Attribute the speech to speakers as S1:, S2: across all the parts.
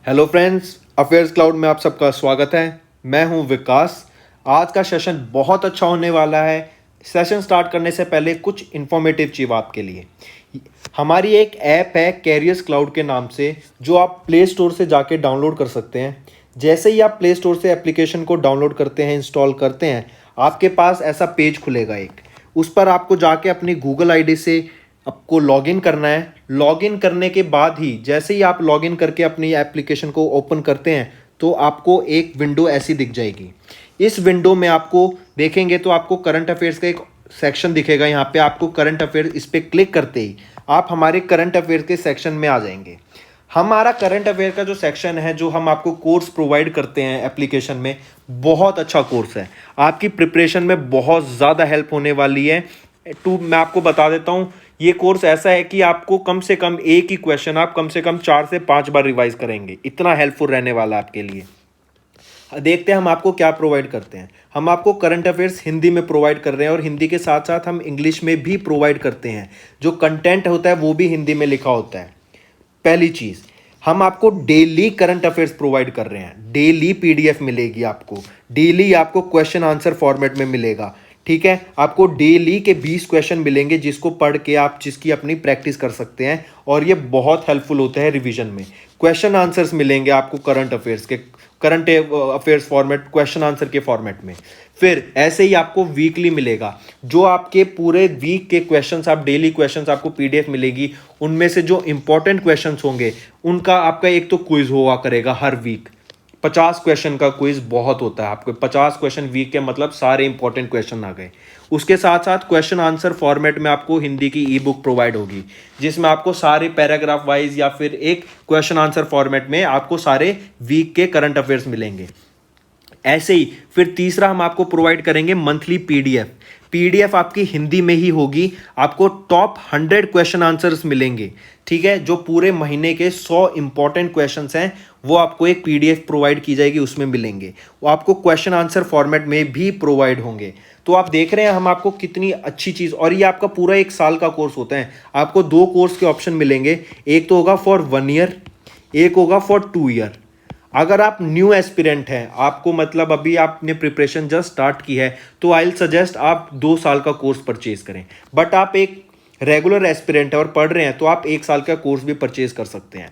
S1: Hello friends, affairs cloud में आप सबका स्वागत है। मैं हूं विकास। आज का सेशन बहुत अच्छा होने वाला है। सेशन स्टार्ट करने से पहले कुछ इन्फॉर्मेटिव चीज़ आपके लिए। हमारी एक ऐप है कैरियर्स क्लाउड के नाम से, जो आप प्ले स्टोर से जाके डाउनलोड कर सकते हैं। जैसे ही आप प्ले स्टोर से एप्लीकेशन को डाउनलोड करते हैं, इंस्टॉल करते हैं, आपके पास ऐसा पेज खुलेगा एक। उस पर आपको जाके अपनी गूगल आईडी से आपको लॉगिन करना है। लॉगिन करने के बाद ही जैसे ही आप लॉगिन करके अपनी एप्लीकेशन को ओपन करते हैं तो आपको एक विंडो ऐसी दिख जाएगी। इस विंडो में आपको देखेंगे तो आपको करंट अफेयर्स का एक सेक्शन दिखेगा। यहाँ पे आपको करंट अफेयर्स, इस पर क्लिक करते ही आप हमारे करंट अफेयर्स के सेक्शन में आ जाएंगे। हमारा करंट अफेयर का जो सेक्शन है, जो हम आपको कोर्स प्रोवाइड करते हैं एप्लीकेशन में, बहुत अच्छा कोर्स है। आपकी प्रिपरेशन में बहुत ज़्यादा हेल्प होने वाली है। मैं आपको बता देता हूँ, ये कोर्स ऐसा है कि आपको कम से कम एक ही क्वेश्चन आप कम से कम 4 से 5 बार रिवाइज करेंगे। इतना हेल्पफुल रहने वाला है आपके लिए। देखते हैं हम आपको क्या प्रोवाइड करते हैं। हम आपको करंट अफेयर्स हिंदी में प्रोवाइड कर रहे हैं और हिंदी के साथ साथ हम इंग्लिश में भी प्रोवाइड करते हैं। जो कंटेंट होता है वो भी हिंदी में लिखा होता है। पहली चीज़, हम आपको डेली करंट अफेयर्स प्रोवाइड कर रहे हैं। डेली पीडीएफ मिलेगी आपको, डेली आपको क्वेश्चन आंसर फॉर्मेट में मिलेगा। ठीक है, आपको डेली के 20 क्वेश्चन मिलेंगे जिसको पढ़ के आप जिसकी अपनी प्रैक्टिस कर सकते हैं और ये बहुत हेल्पफुल होता है रिवीजन में। क्वेश्चन आंसर्स मिलेंगे आपको करंट अफेयर्स के, current affairs format, question answer के फॉर्मेट में। फिर ऐसे ही आपको वीकली मिलेगा, जो आपके पूरे वीक के क्वेश्चंस, आप डेली क्वेश्चंस आपको पीडीएफ मिलेगी। उनमें से जो इंपॉर्टेंट क्वेश्चंस होंगे उनका आपका एक तो क्विज हुआ करेगा हर वीक। 50 क्वेश्चन का क्विज बहुत होता है। आपको 50 क्वेश्चन वीक के मतलब सारे इंपॉर्टेंट क्वेश्चन आ गए। उसके साथ साथ क्वेश्चन आंसर फॉर्मेट में आपको हिंदी की ई बुक प्रोवाइड होगी, जिसमें आपको सारे पैराग्राफ वाइज या फिर एक क्वेश्चन आंसर फॉर्मेट में आपको सारे वीक के करंट अफेयर्स मिलेंगे। ऐसे ही फिर तीसरा हम आपको प्रोवाइड करेंगे मंथली पीडीएफ। पीडीएफ आपकी हिंदी में ही होगी। आपको टॉप 100 क्वेश्चन आंसर्स मिलेंगे। ठीक है, जो पूरे महीने के 100 इंपॉर्टेंट क्वेश्चंस हैं वो आपको एक पीडीएफ प्रोवाइड की जाएगी, उसमें मिलेंगे। वो आपको क्वेश्चन आंसर फॉर्मेट में भी प्रोवाइड होंगे। तो आप देख रहे हैं हम आपको कितनी अच्छी चीज़, और ये आपका पूरा 1 साल का कोर्स होता है। आपको 2 कोर्स के ऑप्शन मिलेंगे, एक तो होगा फॉर 1 ईयर, एक होगा फॉर 2 ईयर। अगर आप न्यू एस्पिरेंट हैं, आपको मतलब अभी आपने प्रिपरेशन जस्ट स्टार्ट की है, तो आई विल सजेस्ट आप 2 साल का कोर्स परचेज करें। बट आप एक रेगुलर एस्पिरेंट है और पढ़ रहे हैं तो आप 1 साल का कोर्स भी परचेज कर सकते हैं।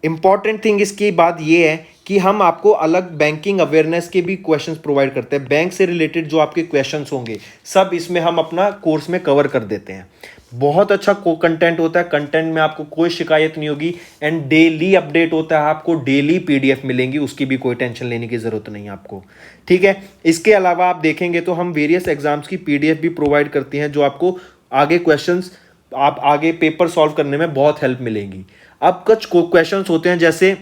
S1: इंपॉर्टेंट थिंग इसकी बात यह है कि हम आपको अलग बैंकिंग अवेयरनेस के भी क्वेश्चंस प्रोवाइड करते हैं। बैंक से रिलेटेड जो आपके क्वेश्चंस होंगे सब इसमें हम अपना कोर्स में कवर कर देते हैं। बहुत अच्छा कंटेंट होता है। कंटेंट में आपको कोई शिकायत नहीं होगी एंड डेली अपडेट होता है। आपको डेली पीडीएफ मिलेंगी, उसकी भी कोई टेंशन लेने की जरूरत नहीं है आपको। ठीक है, इसके अलावा आप देखेंगे तो हम वेरियस एग्जाम्स की पीडीएफ भी प्रोवाइड करती हैं, जो आपको आगे क्वेश्चंस, आप आगे पेपर सॉल्व करने में बहुत हेल्प मिलेगी। अब कुछ क्वेश्चंस होते हैं जैसे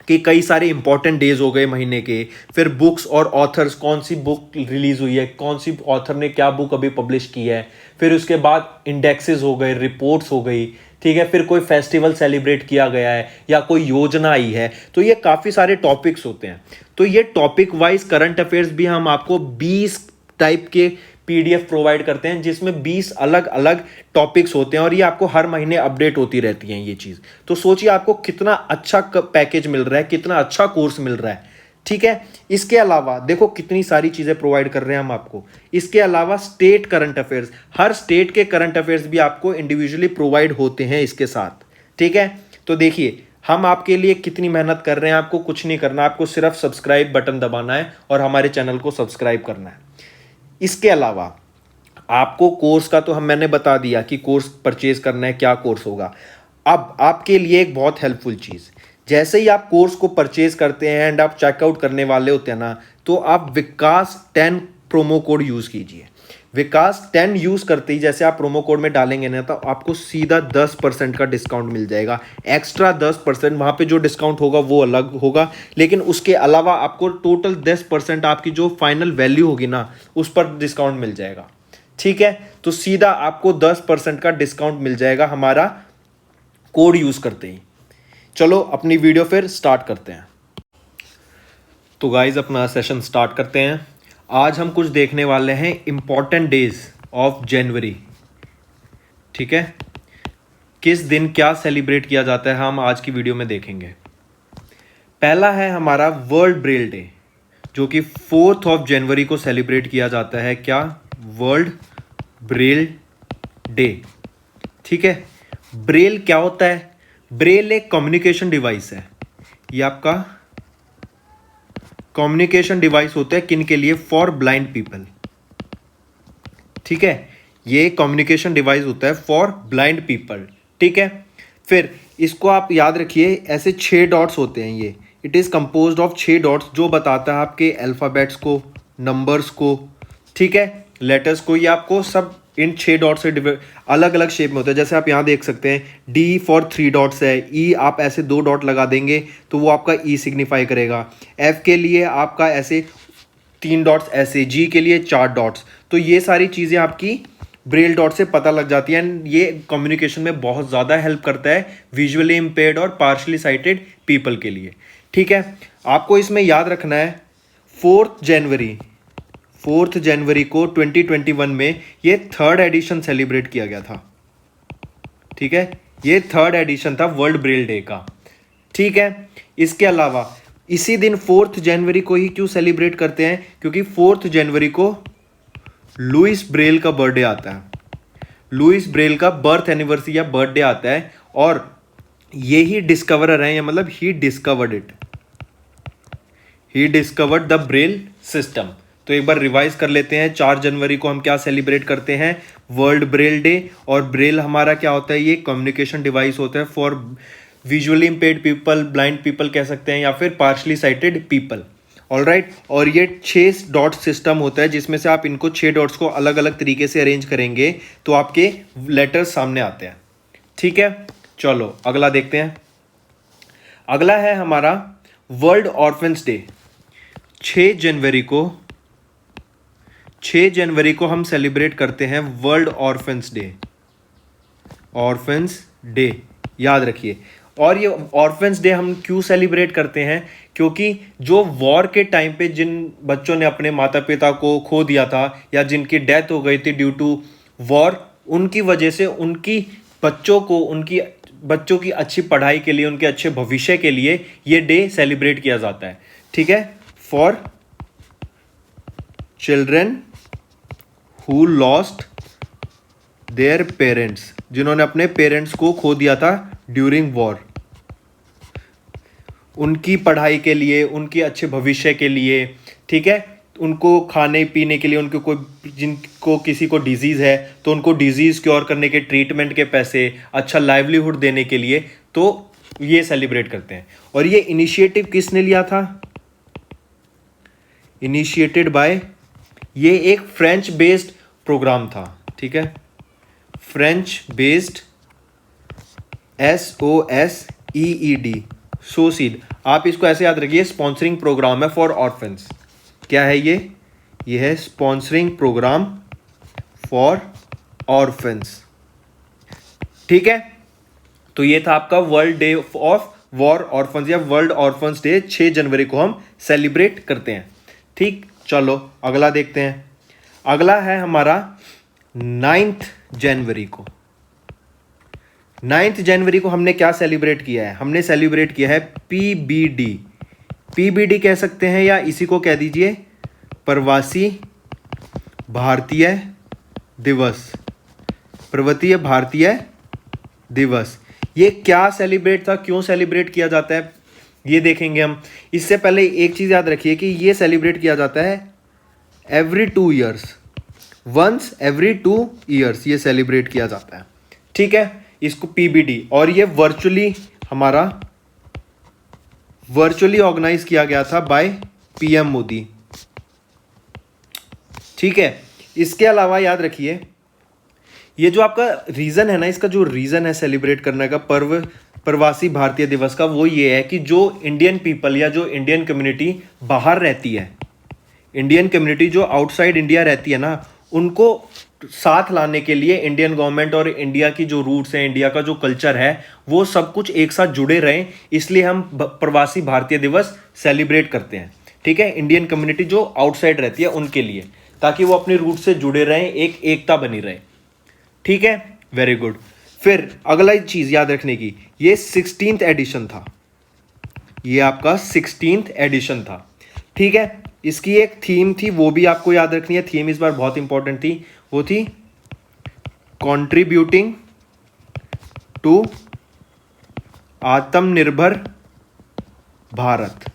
S1: कि कई सारे इंपॉर्टेंट डेज हो गए महीने के, फिर बुक्स और ऑथर्स, कौन सी बुक रिलीज हुई है, कौन सी ऑथर ने क्या बुक अभी पब्लिश की है, फिर उसके बाद इंडेक्सेस हो गए, रिपोर्ट्स हो गई। ठीक है, फिर कोई फेस्टिवल सेलिब्रेट किया गया है या कोई योजना आई है। तो ये काफ़ी सारे टॉपिक्स होते हैं। तो ये टॉपिक वाइज करंट अफेयर्स भी हम आपको 20 टाइप के पीडीएफ प्रोवाइड करते हैं, जिसमें 20 अलग अलग टॉपिक्स होते हैं और ये आपको हर महीने अपडेट होती रहती हैं ये चीज़। तो सोचिए आपको कितना अच्छा पैकेज मिल रहा है, कितना अच्छा कोर्स मिल रहा है। ठीक है, इसके अलावा देखो कितनी सारी चीज़ें प्रोवाइड कर रहे हैं हम आपको। इसके अलावा स्टेट करंट अफेयर्स, हर स्टेट के करंट अफेयर्स भी आपको इंडिविजुअली प्रोवाइड होते हैं इसके साथ। ठीक है, तो देखिए हम आपके लिए कितनी मेहनत कर रहे हैं। आपको कुछ नहीं करना, आपको सिर्फ सब्सक्राइब बटन दबाना है और हमारे चैनल को सब्सक्राइब करना है। इसके अलावा आपको कोर्स का तो मैंने बता दिया कि कोर्स परचेज करना है, क्या कोर्स होगा। अब आपके लिए एक बहुत हेल्पफुल चीज़, जैसे ही आप कोर्स को परचेज करते हैं एंड आप चेकआउट करने वाले होते हैं ना, तो आप विकास 10 प्रोमो कोड यूज़ कीजिए। विकास 10 यूज़ करते ही जैसे आप प्रोमो कोड में डालेंगे ना, तो आपको सीधा 10% का डिस्काउंट मिल जाएगा। एक्स्ट्रा 10%, वहाँ पे जो डिस्काउंट होगा वो अलग होगा, लेकिन उसके अलावा आपको टोटल 10% आपकी जो फाइनल वैल्यू होगी ना, उस पर डिस्काउंट मिल जाएगा। ठीक है, तो सीधा आपको 10% का डिस्काउंट मिल जाएगा हमारा कोड यूज़ करते ही। चलो अपनी वीडियो फिर स्टार्ट करते हैं। तो गाइज अपना सेशन स्टार्ट करते हैं। आज हम कुछ देखने वाले हैं इंपॉर्टेंट डेज ऑफ जनवरी। ठीक है, किस दिन क्या सेलिब्रेट किया जाता है हम आज की वीडियो में देखेंगे। पहला है हमारा वर्ल्ड ब्रेल डे, जो कि 4 जनवरी को सेलिब्रेट किया जाता है। क्या? World Braille day. ठीक है। ब्रेल क्या होता है? ब्रेल एक कम्युनिकेशन डिवाइस है। ये आपका कम्युनिकेशन डिवाइस होता है किन के लिए? For blind people. ठीक है, ये कम्युनिकेशन डिवाइस होता है फॉर ब्लाइंड पीपल। ठीक है। फिर इसको आप याद रखिए, ऐसे 6 डॉट्स होते हैं ये। It is composed of 6 dots, जो बताता है आपके अल्फ़ाबेट्स को, नंबर्स को, ठीक है, लेटर्स को। ये आपको सब इन 6 डॉट से अलग अलग शेप में होता है। जैसे आप यहाँ देख सकते हैं, डी फॉर 3 डॉट्स है, ई आप ऐसे 2 डॉट लगा देंगे तो वो आपका ई सिग्निफाई करेगा। एफ के लिए आपका ऐसे 3 डॉट्स, ऐसे जी के लिए 4 डॉट्स। तो ये सारी चीज़ें आपकी ब्रेल डॉट से पता लग जाती है। एंड ये कम्युनिकेशन में बहुत ज़्यादा हेल्प करता है विजुअली इम्पेयर्ड और पार्शली साइटेड पीपल के लिए। ठीक है, आपको इसमें याद रखना है 4 जनवरी को 2021 में ये 3rd एडिशन सेलिब्रेट किया गया था। ठीक है, ये 3rd एडिशन था वर्ल्ड ब्रेल डे का। ठीक है, इसके अलावा इसी दिन 4 जनवरी को ही क्यों सेलिब्रेट करते हैं? क्योंकि 4 जनवरी को लुइस ब्रेल का बर्थडे आता है। लुइस ब्रेल का बर्थ एनिवर्सरी या बर्थडे आता है, और ये ही डिस्कवरर हैं, या मतलब he discovered it, he discovered the Braille system. तो एक बार रिवाइज कर लेते हैं। 4 जनवरी को हम क्या सेलिब्रेट करते हैं? World Braille day. और ब्रेल हमारा क्या होता है? ये कम्युनिकेशन डिवाइस होता है for visually impaired people, blind people कह सकते हैं, या फिर पार्शली साइटेड पीपल। ऑलराइट। और ये 6 डॉट सिस्टम होता है, जिसमें से आप इनको 6 डॉट्स को अलग अलग तरीके से अरेंज करेंगे तो आपके लेटर्स सामने आते हैं। ठीक है, चलो अगला देखते हैं। अगला है हमारा वर्ल्ड ऑर्फन्स डे। 6 जनवरी को हम सेलिब्रेट करते हैं world orphans day. Orphans day याद रखिए। और ये ऑर्फन्स डे हम क्यों सेलिब्रेट करते हैं? क्योंकि जो वॉर के टाइम पे जिन बच्चों ने अपने माता पिता को खो दिया था, या जिनकी डेथ हो गई थी ड्यू टू वॉर, उनकी वजह से उनकी बच्चों की अच्छी पढ़ाई के लिए, उनके अच्छे भविष्य के लिए ये डे सेलिब्रेट किया जाता है। ठीक है, for children who lost their parents, जिन्होंने अपने पेरेंट्स को खो दिया था ड्यूरिंग वॉर, उनकी पढ़ाई के लिए, उनके अच्छे भविष्य के लिए। ठीक है, उनको खाने पीने के लिए, जिनको किसी को डिजीज़ है तो उनको डिजीज़ क्योर करने के ट्रीटमेंट के पैसे, अच्छा लाइवलीहुड देने के लिए, तो ये सेलिब्रेट करते हैं। और ये इनिशिएटिव किसने लिया था? इनिशिएटेड बाय, ये एक फ्रेंच बेस्ड प्रोग्राम था। ठीक है, फ्रेंच बेस्ड, SOSEED, सोसीड। आप इसको ऐसे याद रखिए, स्पॉन्सरिंग प्रोग्राम है फॉर ऑर्फन्स। क्या है ये है स्पॉन्सरिंग प्रोग्राम फॉर ऑर्फन्स। ठीक है, तो ये था आपका world day of war orphans, या वर्ल्ड ऑर्फन्स डे 6 जनवरी को हम सेलिब्रेट करते हैं। ठीक, चलो अगला देखते हैं। अगला है हमारा 9 जनवरी को। 9 जनवरी को हमने क्या सेलिब्रेट किया है? हमने सेलिब्रेट किया है PBD कह सकते हैं, या इसी को कह दीजिए प्रवासी भारतीय दिवस। प्रवासी भारतीय दिवस। ये क्या सेलिब्रेट था, क्यों सेलिब्रेट किया जाता है, ये देखेंगे हम। इससे पहले एक चीज़ याद रखिए कि ये सेलिब्रेट किया जाता है every 2 years, once every 2 years ये सेलिब्रेट किया जाता है। ठीक है, इसको PBD, और ये वर्चुअली ऑर्गेनाइज किया गया था बाय PM मोदी। ठीक है, इसके अलावा याद रखिए, ये जो आपका रीज़न है ना, इसका जो रीज़न है सेलिब्रेट करने का प्रवासी भारतीय दिवस का, वो ये है कि जो इंडियन पीपल या जो इंडियन कम्युनिटी बाहर रहती है, इंडियन कम्युनिटी जो आउटसाइड इंडिया रहती है ना, उनको साथ लाने के लिए इंडियन गवर्नमेंट और इंडिया की जो रूट्स हैं, इंडिया का जो कल्चर है, वो सब कुछ एक साथ जुड़े रहें, इसलिए हम प्रवासी भारतीय दिवस सेलिब्रेट करते हैं। ठीक है, इंडियन कम्युनिटी जो आउटसाइड रहती है उनके लिए, ताकि वो अपने रूट से जुड़े रहें, एक एकता बनी रहे। ठीक है, वेरी गुड। फिर अगला चीज़ याद रखने की, ये 16th एडिशन था। ये आपका 16th एडिशन था। ठीक है, इसकी एक थीम थी, वो भी आपको याद रखनी है। थीम इस बार बहुत इंपॉर्टेंट थी, वो थी कंट्रीब्यूटिंग टू आत्मनिर्भर भारत।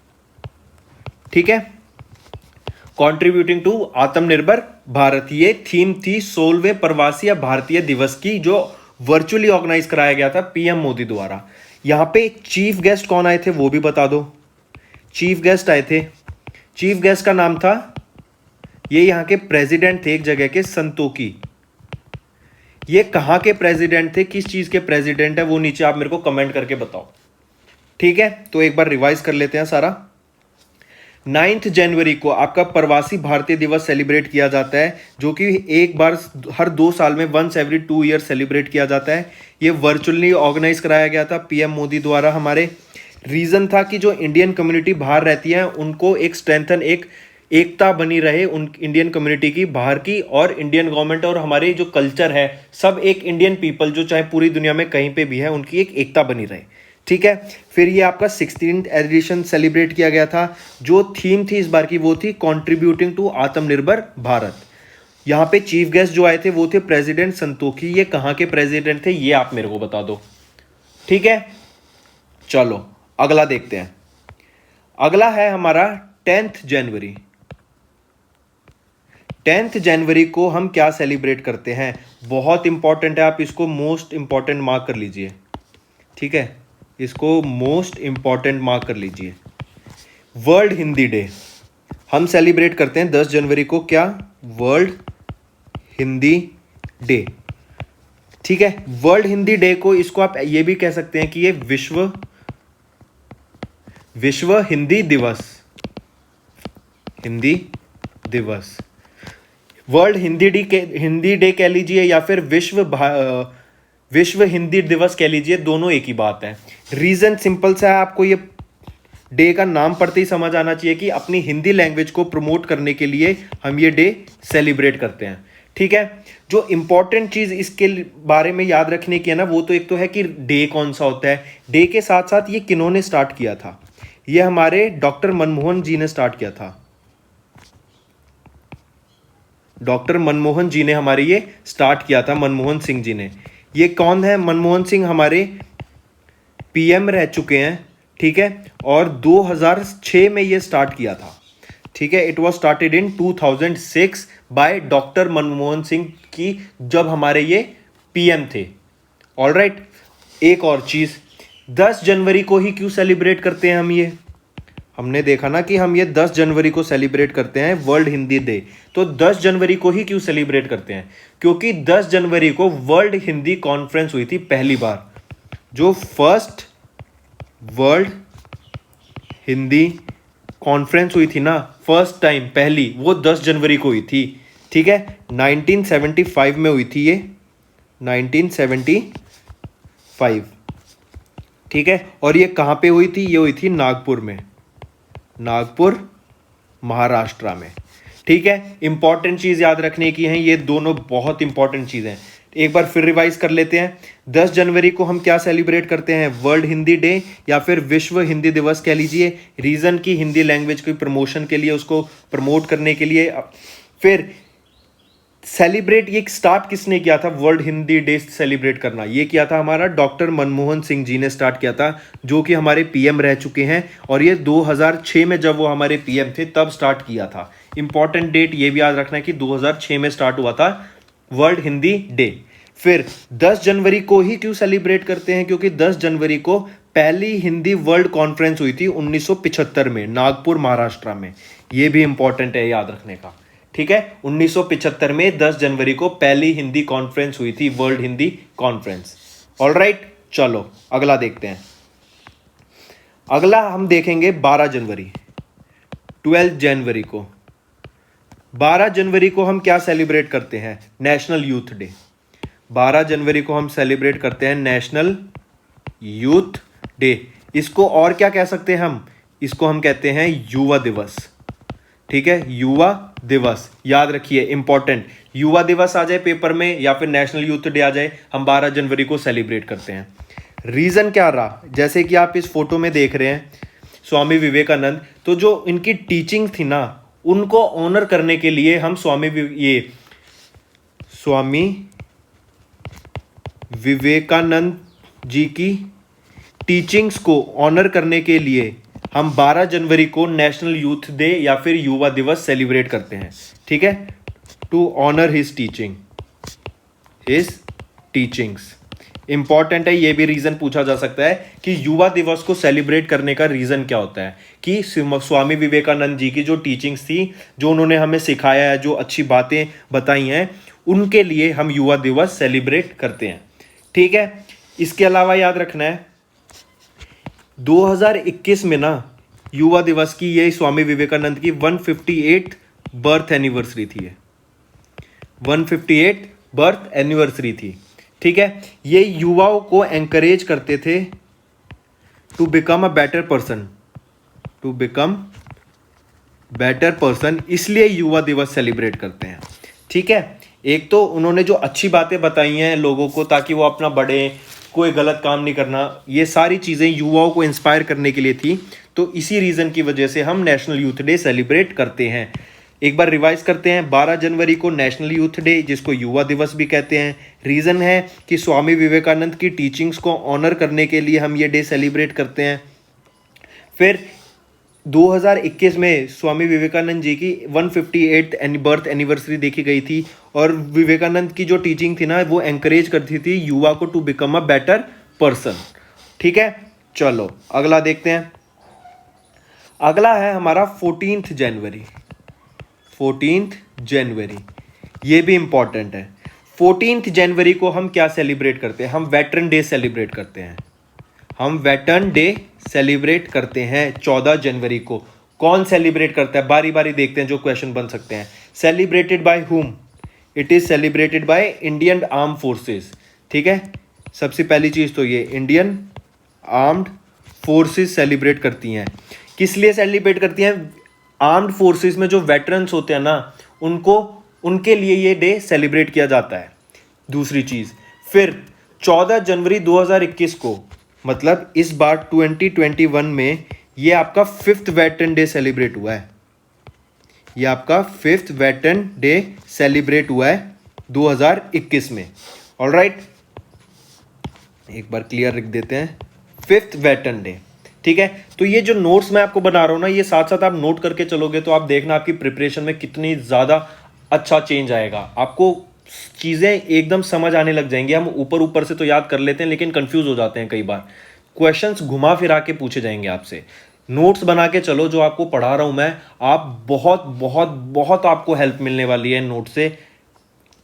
S1: ठीक है, कंट्रीब्यूटिंग टू आत्मनिर्भर भारत, ये थीम थी 16वें प्रवासी भारतीय दिवस की, जो वर्चुअली ऑर्गेनाइज कराया गया था पीएम मोदी द्वारा। यहां पे चीफ गेस्ट कौन आए थे वो भी बता दो। चीफ गेस्ट आए थे, चीफ गेस्ट का नाम था, ये यहाँ के प्रेसिडेंट थे एक जगह के, संतोखी। ये कहाँ के प्रेसिडेंट थे, किस चीज के प्रेसिडेंट है, वो नीचे आप मेरे को कमेंट करके बताओ। ठीक है, तो एक बार रिवाइज कर लेते हैं सारा। 9 जनवरी को आपका प्रवासी भारतीय दिवस सेलिब्रेट किया जाता है, जो कि एक बार हर 2 साल में, वंस एवरी 2 ईयर सेलिब्रेट किया जाता है। ये वर्चुअली ऑर्गेनाइज कराया गया था पीएम मोदी द्वारा हमारे। रीज़न था कि जो इंडियन कम्युनिटी बाहर रहती है उनको एक स्ट्रेंथन, एक एकता बनी रहे उन इंडियन कम्युनिटी की बाहर की, और इंडियन गवर्नमेंट और हमारे जो कल्चर है, सब एक इंडियन पीपल जो चाहे पूरी दुनिया में कहीं पे भी है, उनकी एक एकता बनी रहे। ठीक है, फिर ये आपका 16th एडिशन सेलिब्रेट किया गया था। जो थीम थी इस बार की वो थी कंट्रीब्यूटिंग टू आत्मनिर्भर भारत। यहाँ पे चीफ गेस्ट जो आए थे वो थे प्रेसिडेंट संतोखी। ये कहाँ के प्रेसिडेंट थे ये आप मेरे को बता दो। ठीक है, चलो अगला देखते हैं। अगला है हमारा 10th जनवरी। 10th जनवरी को हम क्या सेलिब्रेट करते हैं, बहुत इंपॉर्टेंट है, आप इसको मोस्ट इंपॉर्टेंट मार्क कर लीजिए। ठीक है, इसको मोस्ट इंपॉर्टेंट मार्क कर लीजिए। वर्ल्ड हिंदी डे हम सेलिब्रेट करते हैं 10 जनवरी को। क्या? World Hindi day. ठीक है, वर्ल्ड हिंदी डे को, इसको आप ये भी कह सकते हैं कि ये विश्व हिंदी दिवस, हिंदी दिवस, वर्ल्ड हिंदी डे कह लीजिए, या फिर विश्व हिंदी दिवस कह लीजिए, दोनों एक ही बात है। रीजन सिंपल सा है, आपको ये डे का नाम पढ़ते ही समझ आना चाहिए कि अपनी हिंदी लैंग्वेज को प्रमोट करने के लिए हम ये डे सेलिब्रेट करते हैं। ठीक है, जो इंपॉर्टेंट चीज इसके बारे में याद रखने की है ना, वो तो एक तो है कि डे कौन सा होता है, डे के साथ साथ ये किन्होंने स्टार्ट किया था। ये हमारे डॉक्टर मनमोहन जी ने स्टार्ट किया था। डॉक्टर मनमोहन जी ने हमारे ये स्टार्ट किया था, मनमोहन सिंह जी ने। ये कौन है? मनमोहन सिंह हमारे पीएम रह चुके हैं। ठीक है, और 2006 में ये स्टार्ट किया था। ठीक है, it was started in 2006 by doctor Manmohan Singh की, जब हमारे ये पीएम थे। ऑलराइट, एक और चीज, 10 जनवरी को ही क्यों सेलिब्रेट करते हैं हम ये? हमने देखा ना कि हम ये 10 जनवरी को सेलिब्रेट करते हैं वर्ल्ड हिंदी डे। तो 10 जनवरी को ही क्यों सेलिब्रेट करते हैं? क्योंकि 10 जनवरी को वर्ल्ड हिंदी कॉन्फ्रेंस हुई थी पहली बार। जो फर्स्ट वर्ल्ड हिंदी कॉन्फ्रेंस हुई थी ना, फर्स्ट टाइम, पहली, वो 10 जनवरी को हुई थी। ठीक है, 1975 में हुई थी ये, 1975। ठीक है, और ये कहाँ पे हुई थी? ये हुई थी नागपुर में, नागपुर महाराष्ट्र में। ठीक है, इंपॉर्टेंट चीज याद रखने की है, ये दोनों बहुत इंपॉर्टेंट चीजें हैं। एक बार फिर रिवाइज कर लेते हैं। 10 जनवरी को हम क्या सेलिब्रेट करते हैं? वर्ल्ड हिंदी डे, या फिर विश्व हिंदी दिवस कह लीजिए। रीजन की हिंदी लैंग्वेज की प्रमोशन के लिए, उसको प्रमोट करने के लिए। फिर सेलिब्रेट ये स्टार्ट किसने किया था? वर्ल्ड हिंदी डे सेलिब्रेट करना ये किया था हमारा डॉक्टर मनमोहन सिंह जी ने स्टार्ट किया था, जो कि हमारे पीएम रह चुके हैं। और ये 2006 में जब वो हमारे पीएम थे तब स्टार्ट किया था। इंपॉर्टेंट डेट ये भी याद रखना है कि 2006 में स्टार्ट हुआ था वर्ल्ड हिंदी डे। फिर 10 जनवरी को ही क्यों सेलिब्रेट करते हैं? क्योंकि 10 जनवरी को पहली हिंदी वर्ल्ड कॉन्फ्रेंस हुई थी 1975 में, नागपुर महाराष्ट्र में। ये भी इंपॉर्टेंट है याद रखने का। ठीक है, 1975 में 10 जनवरी को पहली हिंदी कॉन्फ्रेंस हुई थी, वर्ल्ड हिंदी कॉन्फ्रेंस। ऑलराइट, चलो अगला देखते हैं। अगला हम देखेंगे 12 जनवरी, 12 जनवरी को। 12 जनवरी को हम क्या सेलिब्रेट करते हैं? National youth day. 12 जनवरी को हम सेलिब्रेट करते हैं नेशनल यूथ डे। इसको और क्या कह सकते हैं हम? इसको हम कहते हैं युवा दिवस। ठीक है, युवा दिवस याद रखिए, इंपॉर्टेंट। युवा दिवस आ जाए पेपर में या फिर नेशनल यूथ डे आ जाए, हम 12 जनवरी को सेलिब्रेट करते हैं। रीजन क्या रहा? जैसे कि आप इस फोटो में देख रहे हैं, स्वामी विवेकानंद, तो जो इनकी टीचिंग थी ना उनको ऑनर करने के लिए हम स्वामी विवेकानंद जी की टीचिंग्स को ऑनर करने के लिए हम 12 जनवरी को नेशनल यूथ डे या फिर युवा दिवस सेलिब्रेट करते हैं। ठीक है, to honour his teachings. Important है, ये भी रीजन पूछा जा सकता है कि युवा दिवस को सेलिब्रेट करने का रीजन क्या होता है कि स्वामी विवेकानंद जी की जो टीचिंग्स थी, जो उन्होंने हमें सिखाया है, जो अच्छी बातें बताई हैं, उनके लिए हम युवा दिवस सेलिब्रेट करते हैं। ठीक है, इसके अलावा याद रखना है 2021 में ना युवा दिवस की, ये स्वामी विवेकानंद की 158 बर्थ एनिवर्सरी थी। 158 बर्थ एनिवर्सरी थी। ठीक है, ये युवाओं को एंकरेज करते थे to become a better person, इसलिए युवा दिवस सेलिब्रेट करते हैं। ठीक है, एक तो उन्होंने जो अच्छी बातें बताई हैं लोगों को ताकि वो अपना बढ़े, कोई गलत काम नहीं करना, ये सारी चीज़ें युवाओं को इंस्पायर करने के लिए थी। तो इसी रीज़न की वजह से हम नेशनल यूथ डे सेलिब्रेट करते हैं। एक बार रिवाइज करते हैं, 12 जनवरी को नेशनल यूथ डे, जिसको युवा दिवस भी कहते हैं। रीज़न है कि स्वामी विवेकानंद की टीचिंग्स को ऑनर करने के लिए हम ये डे सेलिब्रेट करते हैं। फिर 2021 में स्वामी विवेकानंद जी की 158 बर्थ एनिवर्सरी देखी गई थी और विवेकानंद की जो टीचिंग थी ना वो एंकरेज करती थी युवा को to become a better person. ठीक है, चलो अगला देखते हैं। अगला है हमारा 14 जनवरी। ये भी इंपॉर्टेंट है। 14 जनवरी को हम क्या सेलिब्रेट करते हैं? हम वेटरन डे सेलिब्रेट करते हैं। 14 जनवरी को। कौन सेलिब्रेट करता है? बारी बारी देखते हैं जो क्वेश्चन बन सकते हैं। Celebrated by whom? It is celebrated by Indian arm forces. ठीक है, सबसे पहली चीज तो ये इंडियन आर्म्ड फोर्सेस सेलिब्रेट करती हैं। किस लिए सेलिब्रेट करती हैं? आर्म्ड फोर्सेस में जो वेटरन्स होते हैं ना उनके लिए ये डे सेलिब्रेट किया जाता है। दूसरी चीज, फिर 14 जनवरी 2021 को, मतलब इस बार 2021 में ये आपका 5th वेटरन डे सेलिब्रेट हुआ है। ये आपका 5th वेटरन डे सेलिब्रेट हुआ है 2021 में। ऑलराइट, एक बार क्लियर लिख देते हैं, 5th वेटरन डे। ठीक है, तो ये जो नोट्स मैं आपको बना रहा हूं ना, ये साथ साथ आप नोट करके चलोगे तो आप देखना आपकी प्रिपरेशन में कितनी ज़्यादा अच्छा चेंज आएगा। आपको चीज़ें एकदम समझ आने लग जाएंगी। हम ऊपर ऊपर से तो याद कर लेते हैं लेकिन कंफ्यूज हो जाते हैं कई बार। क्वेश्चंस घुमा फिरा के पूछे जाएंगे आपसे। नोट्स बना के चलो, जो आपको पढ़ा रहा हूं मैं, आप बहुत बहुत बहुत आपको हेल्प मिलने वाली है नोट से।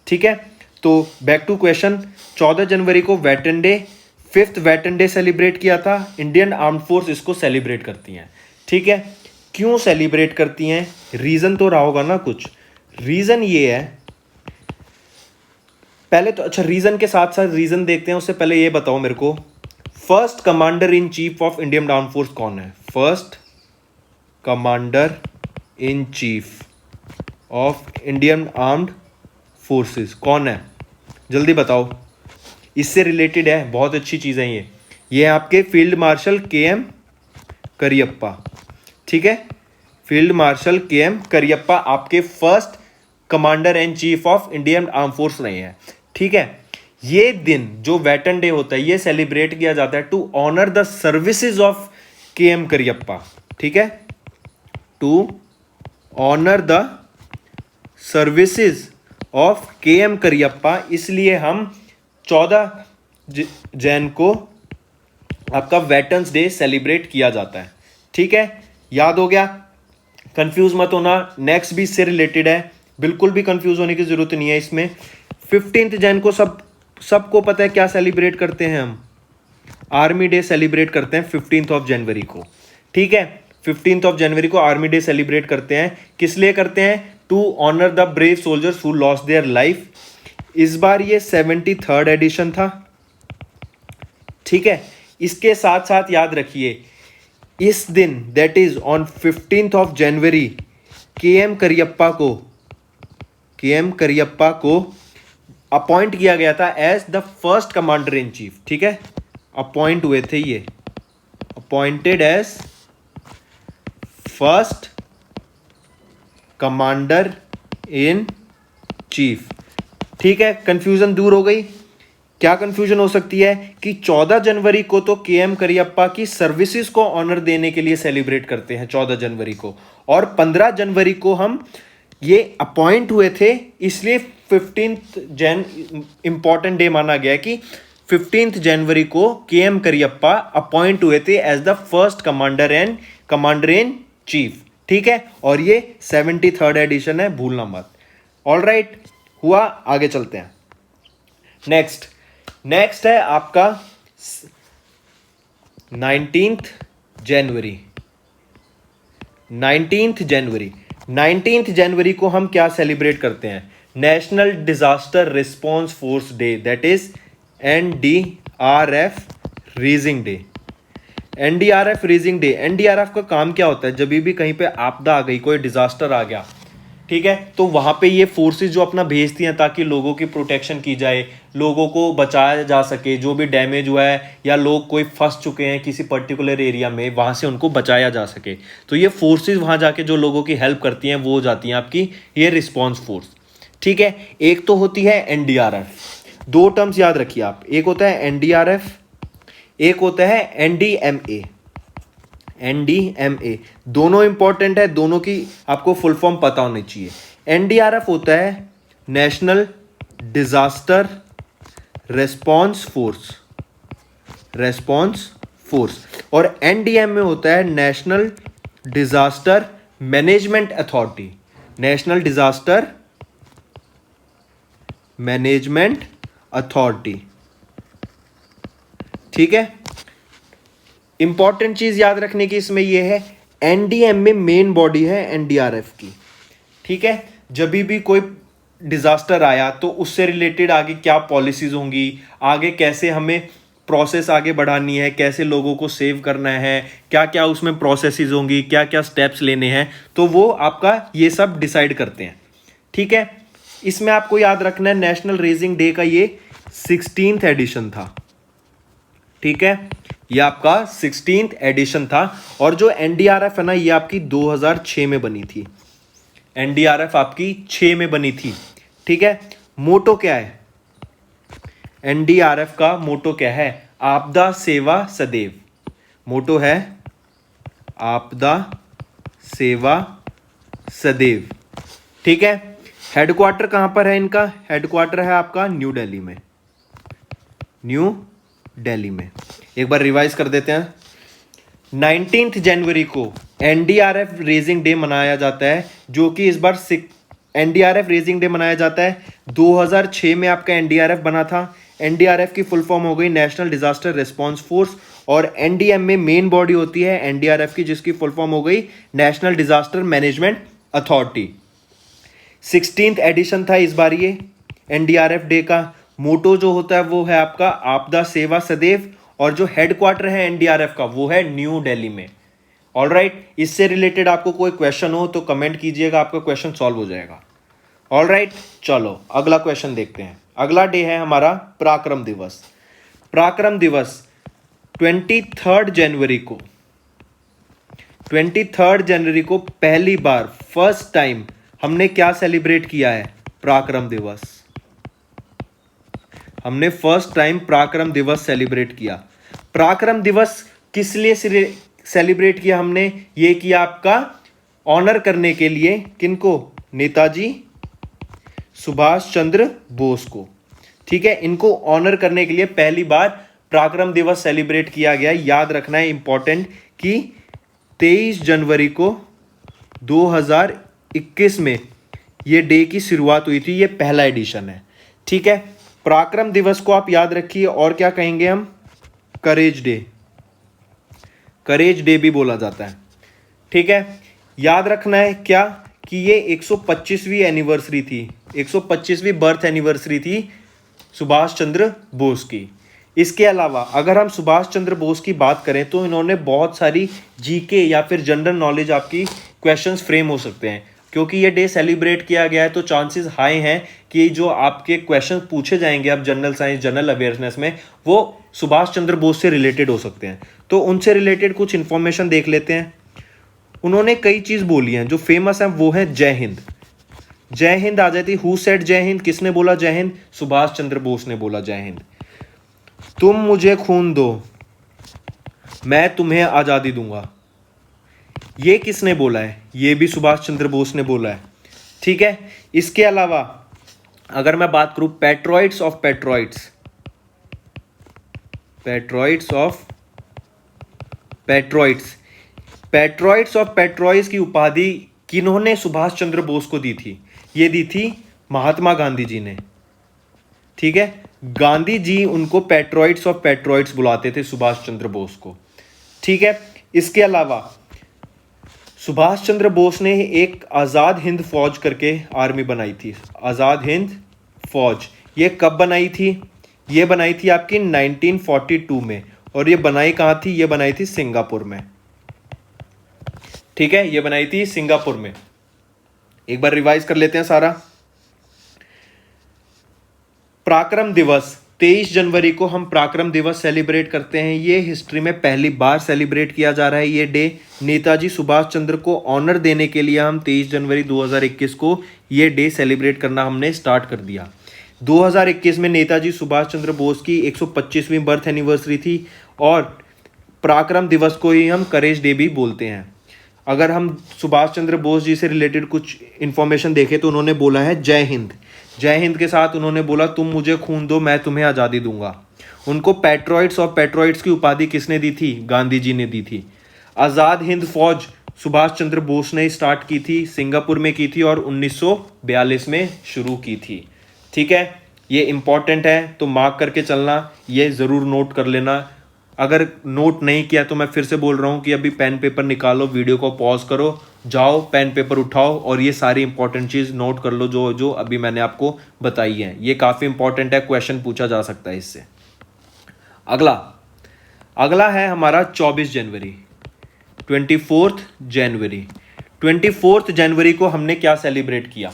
S1: ठीक है, तो बैक टू क्वेश्चन। 14 जनवरी को veteran day, 5th veteran day celebrate किया था। इंडियन आर्म फोर्स इसको सेलिब्रेट करती हैं। ठीक है, क्यों सेलिब्रेट करती हैं? रीज़न तो रहा होगा ना कुछ। रीज़न ये है, पहले तो अच्छा रीज़न के साथ साथ रीज़न देखते हैं। उससे पहले ये बताओ मेरे को, first commander in chief of Indian arm force कौन है? First commander in chief of Indian armed forces कौन है? जल्दी बताओ, इससे रिलेटेड है, बहुत अच्छी चीज़ है ये है आपके फील्ड मार्शल KM करियप्पा। ठीक है, फील्ड मार्शल KM करियप्पा आपके first commander and chief of Indian arm force रहे हैं। ठीक है, ये दिन जो वेटरन डे होता है ये सेलिब्रेट किया जाता है to honour the services of KM Cariappa. ठीक है, to honour the services of KM Cariappa, इसलिए हम 14 जैन को आपका वेटरन्स डे सेलिब्रेट किया जाता है। ठीक है, याद हो गया? कंफ्यूज मत होना, नेक्स्ट भी इससे रिलेटेड है, बिल्कुल भी कंफ्यूज होने की जरूरत नहीं है इसमें। 15 जैन को सबको पता है क्या सेलिब्रेट करते हैं हम? आर्मी डे सेलिब्रेट करते हैं 15 जनवरी को। ठीक है, 15 जनवरी को आर्मी डे सेलिब्रेट करते हैं। किस लिए करते हैं? To honour the brave soldiers who lost their life. इस बार ये 73rd एडिशन था। ठीक है, इसके साथ साथ याद रखिए इस दिन, that is on 15 January, KM Cariappa को अपॉइंट किया गया था as the first commander in chief. ठीक है, अपॉइंट हुए थे, ये appointed as first commander in chief. ठीक है, कंफ्यूजन दूर हो गई। क्या कंफ्यूजन हो सकती है कि 14 जनवरी को तो केएम करियप्पा की सर्विसेज को ऑनर देने के लिए सेलिब्रेट करते हैं 14 जनवरी को, और 15 जनवरी को हम ये अपॉइंट हुए थे, इसलिए 15th जन इंपॉर्टेंट डे माना गया कि 15th जनवरी को केएम करियप्पा अपॉइंट हुए थे as the first commander in chief. ठीक है, और ये 73rd एडिशन है, भूलना मत। ऑल राइट, हुआ, आगे चलते हैं। नेक्स्ट है आपका 19th जनवरी। 19th जनवरी को हम क्या सेलिब्रेट करते हैं? National disaster response force day, that is NDRF raising day. NDRF raising day, NDRF का काम क्या होता है? जब भी कहीं पे आपदा आ गई, कोई डिजास्टर आ गया, ठीक है, तो वहां पे ये फोर्सेस जो अपना भेजती हैं ताकि लोगों की प्रोटेक्शन की जाए, लोगों को बचाया जा सके, जो भी डैमेज हुआ है या लोग कोई फंस चुके हैं किसी पर्टिकुलर एरिया में, वहां से उनको बचाया जा सके। तो ये फोर्सेस वहां जाके जो लोगों की हेल्प करती हैं वो हो जाती हैं आपकी ये रिस्पॉन्स फोर्स। ठीक है, एक तो होती है NDRF। दो टर्म्स याद रखिए आप, एक होता है NDRF, एक होता है NDMA। दोनों इंपॉर्टेंट है, दोनों की आपको फुल फॉर्म पता होनी चाहिए। NDRF होता है नेशनल डिजास्टर रेस्पॉन्स फोर्स, और NDMA होता है national disaster management authority. National disaster management authority. ठीक है, इंपॉर्टेंट चीज याद रखने की इसमें यह है, NDMA मेन बॉडी है NDRF की। ठीक है, जब भी कोई डिजास्टर आया तो उससे रिलेटेड आगे क्या पॉलिसीज होंगी, आगे कैसे हमें प्रोसेस आगे बढ़ानी है, कैसे लोगों को सेव करना है, क्या क्या उसमें प्रोसेसेस होंगी, क्या क्या स्टेप्स लेने हैं, तो वो आपका ये सब डिसाइड करते हैं। ठीक है, इसमें आपको याद रखना है नेशनल रेजिंग डे का ये 16th एडिशन था। ठीक है, ये आपका 16th एडिशन था, और जो NDRF है ना, ये आपकी 2006 में बनी थी। NDRF आपकी 6 में बनी थी। ठीक है, मोटो क्या है NDRF का? मोटो क्या है? आपदा सेवा सदैव। मोटो है आपदा सेवा सदैव। ठीक है, हेडक्वार्टर कहां पर है इनका? हेडक्वार्टर है आपका न्यू दिल्ली में। एक बार रिवाइज कर देते हैं। 19th जनवरी को NDRF रेजिंग डे मनाया जाता है, जो कि इस बार NDRF रेजिंग डे मनाया जाता है। 2006 में आपका NDRF बना था। NDRF की फुल फॉर्म हो गई नेशनल डिजास्टर रिस्पॉन्स फोर्स, और NDMA मेन बॉडी होती है NDRF की, जिसकी फुल फॉर्म हो गई national disaster management authority. 16th edition था इस बार ये NDRF डे का। मोटो जो होता है वो है आपका आपदा सेवा सदैव, और जो हेडक्वार्टर है NDRF का वो है न्यू दिल्ली में। ऑल राइट, इससे रिलेटेड आपको कोई क्वेश्चन हो तो कमेंट कीजिएगा, आपका क्वेश्चन सॉल्व हो जाएगा। ऑल राइट, चलो अगला क्वेश्चन देखते हैं। अगला डे है हमारा पराक्रम दिवस। पराक्रम दिवस 23rd जनवरी को पहली बार, फर्स्ट टाइम हमने क्या सेलिब्रेट किया है? पराक्रम दिवस। हमने फर्स्ट टाइम पराक्रम दिवस सेलिब्रेट किया। पराक्रम दिवस किस लिए सेलिब्रेट किया हमने? ये किया आपका ऑनर करने के लिए, किनको? नेताजी सुभाष चंद्र बोस को। ठीक है, इनको ऑनर करने के लिए पहली बार पराक्रम दिवस सेलिब्रेट किया गया। याद रखना है इंपॉर्टेंट कि 23 जनवरी को 2021 में ये डे की शुरुआत हुई थी। ये पहला एडिशन है। ठीक है, पराक्रम दिवस को आप याद रखिए, और क्या कहेंगे हम? करेज डे भी बोला जाता है। ठीक है, याद रखना है क्या कि ये 125वीं एनिवर्सरी थी, 125वीं बर्थ एनिवर्सरी थी सुभाष चंद्र बोस की। इसके अलावा अगर हम सुभाष चंद्र बोस की बात करें तो इन्होंने बहुत सारी जीके या फिर जनरल नॉलेज आपकी क्वेश्चंस फ्रेम हो सकते हैं, क्योंकि ये डे सेलिब्रेट किया गया है तो चांसेस हाई हैं कि जो आपके क्वेश्चन पूछे जाएंगे अब जनरल साइंस जनरल अवेयरनेस में, वो सुभाष चंद्र बोस से रिलेटेड हो सकते हैं। तो उनसे रिलेटेड कुछ इंफॉर्मेशन देख लेते हैं। उन्होंने कई चीज़ बोली हैं, जो फेमस हैं वो है जय हिंद। जय हिंद आ जाती। हु सेड जय हिंद? किसने बोला जय हिंद? सुभाष चंद्र बोस ने बोला जय हिंद। तुम मुझे खून दो, मैं तुम्हें आज़ादी दूंगा, ये किसने बोला है? ये भी सुभाष चंद्र बोस ने बोला है। ठीक है। इसके अलावा अगर मैं बात करूं पेट्रॉइट्स ऑफ पेट्रॉइट्स, पेट्रॉइट्स ऑफ पेट्रॉइट्स, पेट्रॉइट्स ऑफ पेट्रॉइट्स की उपाधि किन्होंने सुभाष चंद्र बोस को दी थी? ये दी थी महात्मा गांधी जी ने। ठीक है। गांधी जी उनको पेट्रॉइट्स ऑफ पेट्रॉइट्स बुलाते थे, सुभाष चंद्र बोस को। ठीक है। इसके अलावा सुभाष चंद्र बोस ने एक आज़ाद हिंद फौज करके आर्मी बनाई थी, आज़ाद हिंद फौज। ये कब बनाई थी? ये बनाई थी आपकी 1942 में। और ये बनाई कहाँ थी? ये बनाई थी सिंगापुर में। ठीक है। ये बनाई थी सिंगापुर में। एक बार रिवाइज कर लेते हैं सारा। पराक्रम दिवस 23 जनवरी को हम पराक्रम दिवस सेलिब्रेट करते हैं। ये हिस्ट्री में पहली बार सेलिब्रेट किया जा रहा है ये डे। नेताजी सुभाष चंद्र को ऑनर देने के लिए हम 23 जनवरी 2021 को ये डे सेलिब्रेट करना हमने स्टार्ट कर दिया। 2021 में नेताजी सुभाष चंद्र बोस की 125वीं बर्थ एनिवर्सरी थी और पराक्रम दिवस को ही हम करेज डे भी बोलते हैं। अगर हम सुभाष चंद्र बोस जी से रिलेटेड कुछ इन्फॉर्मेशन देखें तो उन्होंने बोला है जय हिंद। जय हिंद के साथ उन्होंने बोला तुम मुझे खून दो, मैं तुम्हें आज़ादी दूंगा। उनको पेट्रॉइट्स ऑफ पेट्रॉइट्स की उपाधि किसने दी थी? गांधी जी ने दी थी। आज़ाद हिंद फौज सुभाष चंद्र बोस ने स्टार्ट की थी, सिंगापुर में की थी और 1942 में शुरू की थी। ठीक है। ये इंपॉर्टेंट है तो मार्क करके चलना, ये ज़रूर नोट कर लेना। अगर नोट नहीं किया तो मैं फिर से बोल रहा हूँ कि अभी पेन पेपर निकालो, वीडियो को पॉज करो, जाओ पेन पेपर उठाओ और ये सारी इंपॉर्टेंट चीज़ नोट कर लो जो जो अभी मैंने आपको बताई है। ये काफ़ी इंपॉर्टेंट है, क्वेश्चन पूछा जा सकता है इससे। अगला है हमारा 24 जनवरी, 24 जनवरी। 24 जनवरी को हमने क्या सेलिब्रेट किया?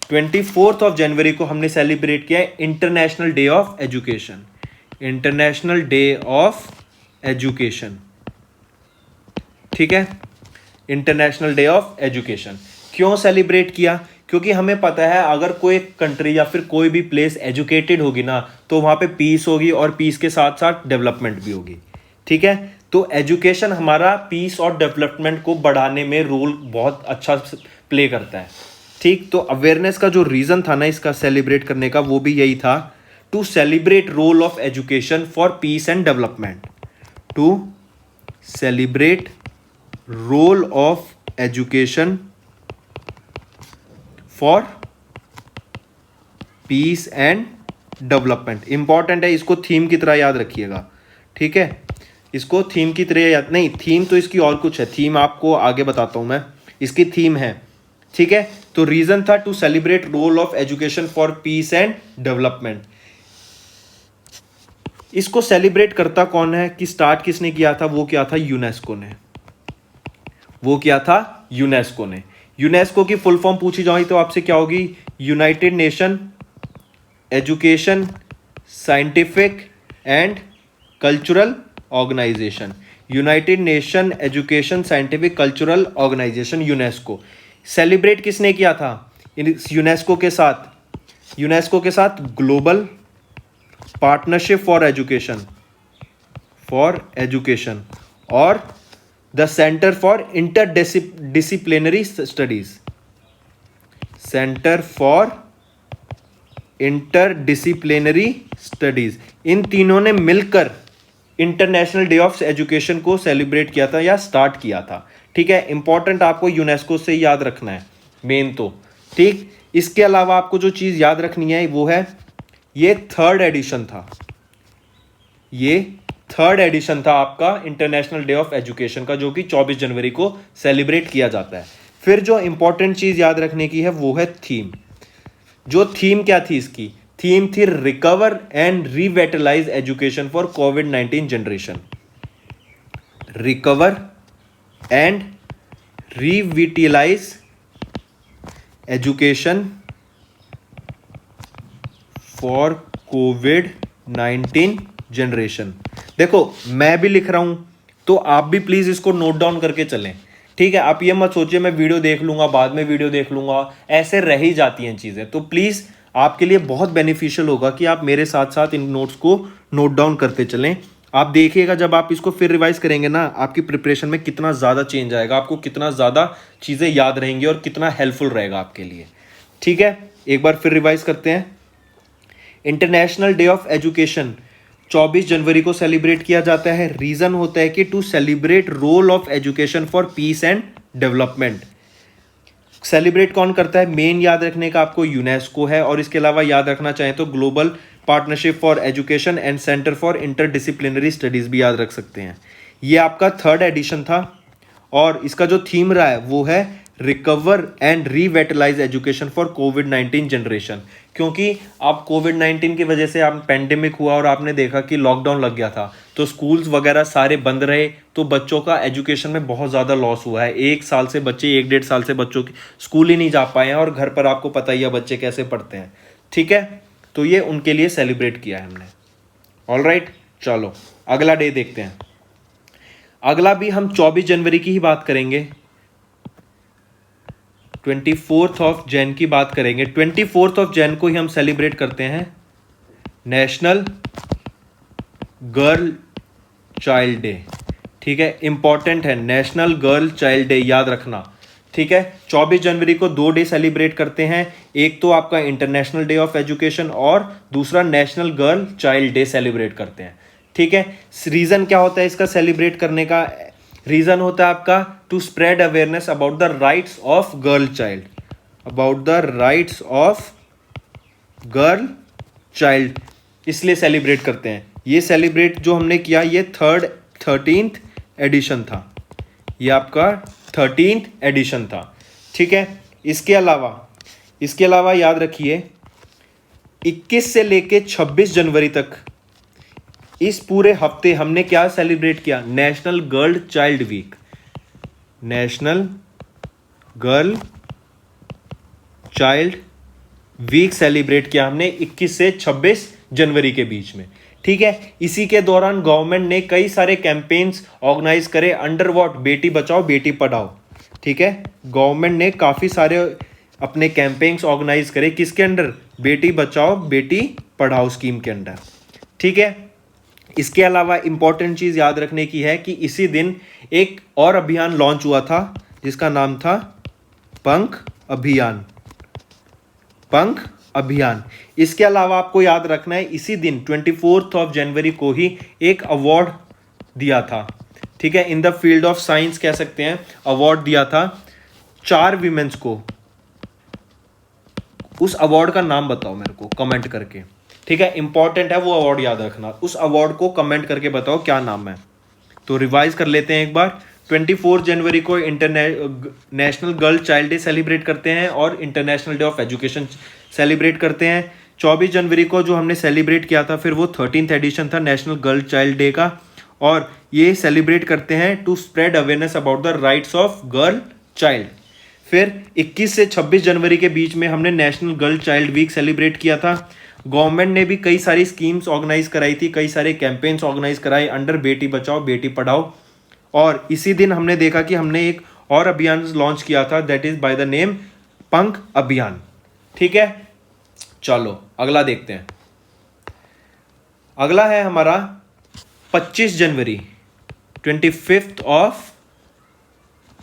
S1: 24 जनवरी को हमने सेलिब्रेट किया international day of education. International day of education. ठीक है। इंटरनेशनल डे ऑफ एजुकेशन क्यों सेलिब्रेट किया? क्योंकि हमें पता है अगर कोई कंट्री या फिर कोई भी प्लेस एजुकेटेड होगी ना तो वहाँ पे पीस होगी और पीस के साथ साथ डेवलपमेंट भी होगी। ठीक है। तो एजुकेशन हमारा पीस और डेवलपमेंट को बढ़ाने में रोल बहुत अच्छा प्ले करता है। ठीक। तो अवेयरनेस का जो रीज़न था ना इसका सेलिब्रेट करने का वो भी यही था, to celebrate role of education for peace and development. To celebrate role of education for peace and development. Important है, इसको थीम की तरह याद रखिएगा। ठीक है। इसको थीम की तरह याद नहीं, थीम तो इसकी और कुछ है, थीम आपको आगे बताता हूं मैं। इसकी थीम है। ठीक है। तो रीजन था to celebrate role of education for peace and development. इसको सेलिब्रेट करता कौन है कि स्टार्ट किसने किया था? वो क्या था? यूनेस्को ने। वो क्या था? यूनेस्को ने। यूनेस्को की फुल फॉर्म पूछी जाए तो आपसे क्या होगी? United nation education scientific and cultural organisation. United nation education scientific cultural organisation, UNESCO. Celebrate किसने किया था यूनेस्को के साथ? यूनेस्को के साथ ग्लोबल पार्टनरशिप फॉर एजुकेशन और the centre for interdisciplinary studies. Centre for interdisciplinary studies. इन तीनों ने मिलकर इंटरनेशनल डे ऑफ एजुकेशन को सेलिब्रेट किया था या स्टार्ट किया था। ठीक है। इंपॉर्टेंट आपको यूनेस्को से याद रखना है मेन तो। ठीक। इसके अलावा आपको जो चीज़ याद रखनी है वो है ये थर्ड एडिशन था। ये थर्ड एडिशन था आपका इंटरनेशनल डे ऑफ एजुकेशन का, जो कि 24 जनवरी को सेलिब्रेट किया जाता है। फिर जो इंपॉर्टेंट चीज़ याद रखने की है वो है थीम। जो थीम क्या थी इसकी? थीम थी recover and revitalise education for कोविड-19 generation. Recover and revitalise education for कोविड-19 जनरेशन। देखो मैं भी लिख रहा हूं तो आप भी प्लीज इसको नोट डाउन करके चलें। ठीक है, आप ये मत सोचिए मैं वीडियो देख लूंगा, बाद में वीडियो देख लूंगा, ऐसे रह ही जाती हैं चीज़ें। तो प्लीज़ आपके लिए बहुत बेनिफिशियल होगा कि आप मेरे साथ साथ इन नोट्स को नोट डाउन करते चलें। आप देखिएगा जब आप इसको फिर रिवाइज करेंगे ना, आपकी प्रिपरेशन में कितना ज़्यादा चेंज आएगा, आपको कितना ज़्यादा चीज़ें याद रहेंगी और कितना हेल्पफुल रहेगा आपके लिए। ठीक है, एक बार फिर रिवाइज करते हैं। इंटरनेशनल डे ऑफ एजुकेशन 24 जनवरी को सेलिब्रेट किया जाता है। रीज़न होता है कि to celebrate role of education for peace and development. Celebrate कौन करता है? मेन याद रखने का आपको यूनेस्को है, और इसके अलावा याद रखना चाहें तो global partnership for education and centre for interdisciplinary studies भी याद रख सकते हैं। ये आपका 3rd एडिशन था, और इसका जो थीम रहा है वो है recover and revitalise education for कोविड-19 जनरेशन। क्योंकि अब कोविड-19 की वजह से आप पेंडेमिक हुआ और आपने देखा कि लॉकडाउन लग गया था, तो स्कूल्स वगैरह सारे बंद रहे, तो बच्चों का एजुकेशन में बहुत ज़्यादा लॉस हुआ है। 1 साल से बच्चे 1-1.5 साल से बच्चों की स्कूल ही नहीं जा पाए हैं, और घर पर आपको पता ही है बच्चे कैसे पढ़ते हैं। ठीक है, तो ये उनके लिए सेलिब्रेट किया है हमने। ऑल राइट, चलो अगला डे देखते हैं। अगला भी हम 24 जनवरी की ही बात करेंगे, 24 ऑफ जैन की बात करेंगे। 24 ऑफ जैन को ही हम सेलिब्रेट करते हैं नेशनल गर्ल चाइल्ड डे। ठीक है, इंपॉर्टेंट है, नेशनल गर्ल चाइल्ड डे याद रखना। ठीक है, 24 जनवरी को 2 डे सेलिब्रेट करते हैं, एक तो आपका इंटरनेशनल डे ऑफ एजुकेशन और दूसरा national girl child day celebrate करते हैं। ठीक है, रीज़न क्या होता है इसका सेलिब्रेट करने का? रीज़न होता है आपका to spread awareness about the rights of girl child, about the rights of girl child, इसलिए सेलिब्रेट करते हैं। ये सेलिब्रेट जो हमने किया ये 13th एडिशन था, ये आपका 13th एडिशन था। ठीक है, इसके अलावा याद रखिए 21 से लेके 26 जनवरी तक इस पूरे हफ्ते हमने क्या सेलिब्रेट किया? National girl child week, national girl child week celebrate किया हमने 21 से 26 जनवरी के बीच में। ठीक है, इसी के दौरान गवर्नमेंट ने कई सारे कैंपेन्स ऑर्गेनाइज करे अंडर व्हाट? बेटी बचाओ बेटी पढ़ाओ। ठीक है, गवर्नमेंट ने काफ़ी सारे अपने कैंपेन्स ऑर्गेनाइज करे, किसके अंडर? बेटी बचाओ बेटी पढ़ाओ स्कीम के अंडर। ठीक है, इसके अलावा इंपॉर्टेंट चीज़ याद रखने की है कि इसी दिन एक और अभियान लॉन्च हुआ था जिसका नाम था पंख अभियान, पंख अभियान। इसके अलावा आपको याद रखना है इसी दिन 24 ऑफ जनवरी को ही एक अवार्ड दिया था। ठीक है, in the field of science कह सकते हैं, अवार्ड दिया था 4 वीमेंस को। उस अवार्ड का नाम बताओ मेरे को कमेंट करके। ठीक है, इंपॉर्टेंट है वो अवार्ड याद रखना, उस अवार्ड को कमेंट करके बताओ क्या नाम है। तो रिवाइज कर लेते हैं एक बार। 24 जनवरी को national girl child day celebrate करते हैं और international day of education celebrate करते हैं। 24 जनवरी को जो हमने सेलिब्रेट किया था फिर वो 13th एडिशन था नेशनल गर्ल चाइल्ड डे का, और ये सेलिब्रेट करते हैं to spread awareness about the rights of girl child. फिर 21 से 26 जनवरी के बीच में हमने national girl child week celebrate किया था। गवर्नमेंट ने भी कई सारी स्कीम्स ऑर्गेनाइज कराई थी, कई सारे कैंपेन्स ऑर्गेनाइज कराए अंडर बेटी बचाओ बेटी पढ़ाओ, और इसी दिन हमने देखा कि हमने एक और अभियान लॉन्च किया था, that is by the name पंख अभियान। ठीक है, चलो अगला देखते हैं। अगला है हमारा 25 जनवरी, 25 ऑफ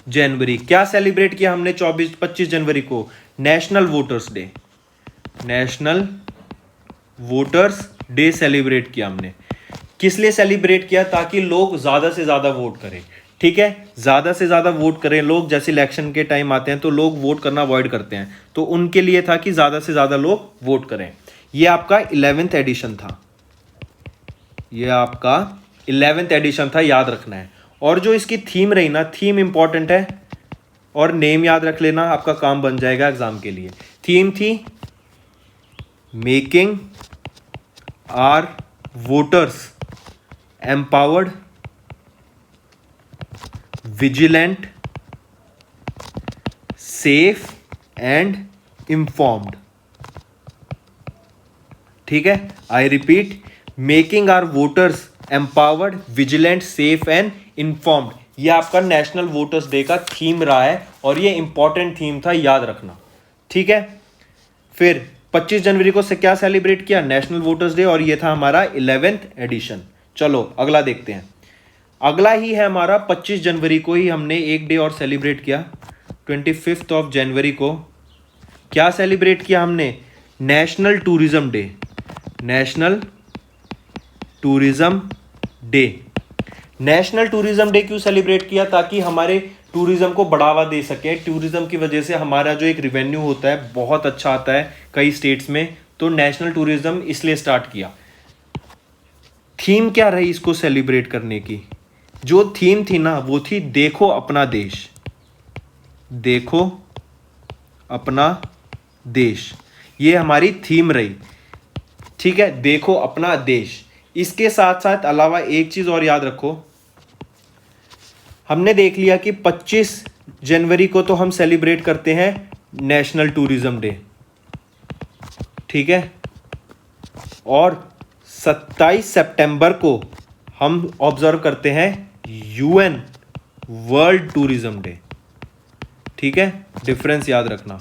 S1: जनवरी। क्या सेलिब्रेट किया हमने 25 जनवरी को? National voters day, national voters day celebrate किया हमने। किस लिए सेलिब्रेट किया? ताकि लोग ज़्यादा से ज़्यादा वोट करें। ठीक है, ज़्यादा से ज़्यादा वोट करें लोग। जैसे इलेक्शन के टाइम आते हैं तो लोग वोट करना अवॉइड करते हैं, तो उनके लिए था कि ज़्यादा से ज़्यादा लोग वोट करें। ये आपका 11th एडिशन था, ये आपका 11th एडिशन था, याद रखना है। और जो इसकी थीम रही ना, थीम इंपॉर्टेंट है, और नेम याद रख लेना, आपका काम बन जाएगा एग्जाम के लिए। थीम थी making our voters empowered, vigilant, safe and informed. ठीक है, I repeat, making our voters empowered, vigilant, safe and informed. ये आपका नेशनल वोटर्स डे का थीम रहा है और ये इंपॉर्टेंट थीम था, याद रखना, ठीक है। फिर 25 जनवरी को से क्या सेलिब्रेट किया? नेशनल वोटर्स डे, और ये था हमारा 11th एडिशन। चलो अगला देखते हैं। अगला ही है हमारा 25 जनवरी को ही हमने एक डे और सेलिब्रेट किया। 25 ऑफ जनवरी को क्या सेलिब्रेट किया हमने? National tourism day. National tourism day. National tourism day क्यों सेलिब्रेट किया? ताकि हमारे टूरिज्म को बढ़ावा दे सके। टूरिज्म की वजह से हमारा जो एक रिवेन्यू होता है बहुत अच्छा आता है कई स्टेट्स में, तो नेशनल टूरिज्म इसलिए स्टार्ट किया। थीम क्या रही इसको सेलिब्रेट करने की? जो थीम थी ना वो थी देखो अपना देश। देखो अपना देश, ये हमारी थीम रही, ठीक है। देखो अपना देश। इसके साथ साथ अलावा एक चीज और याद रखो, हमने देख लिया कि 25 जनवरी को तो हम सेलिब्रेट करते हैं नेशनल टूरिज्म डे, ठीक है, और 27 सितंबर को हम ऑब्जर्व करते हैं यूएन वर्ल्ड टूरिज्म डे, ठीक है। डिफरेंस याद रखना,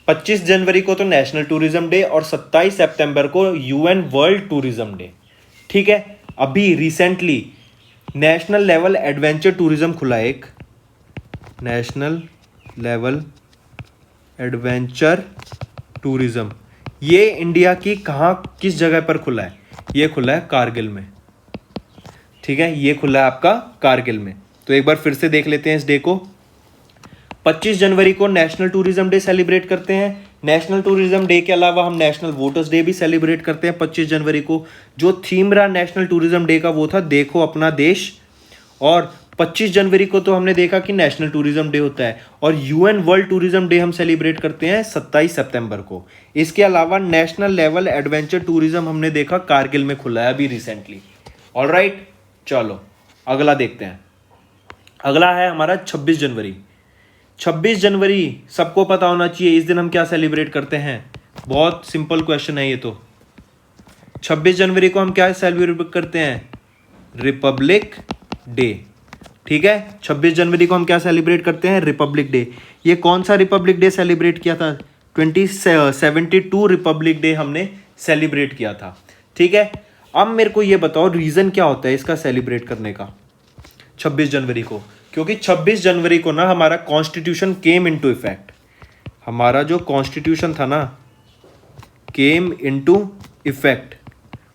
S1: 25 जनवरी को तो नेशनल टूरिज्म डे और 27 सितंबर को यूएन वर्ल्ड टूरिज्म डे, ठीक है। अभी recently national level adventure tourism खुला है एक, नेशनल लेवल एडवेंचर टूरिज्म। ये इंडिया की कहाँ किस जगह पर खुला है? ये खुला है कारगिल में, ठीक है। ये खुला है आपका कारगिल में। तो एक बार फिर से देख लेते हैं इस डे को। 25 जनवरी को नेशनल टूरिज्म डे सेलिब्रेट करते हैं। नेशनल टूरिज्म डे के अलावा हम नेशनल वोटर्स डे भी सेलिब्रेट करते हैं 25 जनवरी को। जो थीम रहा नेशनल टूरिज्म डे का वो था देखो अपना देश, और 25 जनवरी को तो हमने देखा कि नेशनल टूरिज्म डे होता है, और यूएन वर्ल्ड टूरिज्म डे हम सेलिब्रेट करते हैं 27 सितंबर को। इसके अलावा नेशनल लेवल एडवेंचर टूरिज्म हमने देखा कारगिल में खुला है अभी रिसेंटली। ऑलराइट, चलो अगला देखते हैं। अगला है हमारा 26 जनवरी। 26 जनवरी सबको पता होना चाहिए, इस दिन हम क्या सेलिब्रेट करते हैं? बहुत सिंपल क्वेश्चन है ये तो। 26 जनवरी को हम क्या सेलिब्रेट करते हैं? रिपब्लिक डे, ठीक है। 26 जनवरी को हम क्या सेलिब्रेट करते हैं? Republic day. ये कौन सा रिपब्लिक डे सेलिब्रेट किया था? 72 रिपब्लिक डे हमने सेलिब्रेट किया था, ठीक है। अब मेरे को ये बताओ रीज़न क्या होता है इसका सेलिब्रेट करने का 26 जनवरी को? क्योंकि 26 जनवरी को ना हमारा कॉन्स्टिट्यूशन केम इनटू इफेक्ट। हमारा जो कॉन्स्टिट्यूशन था ना केम इनटू इफेक्ट,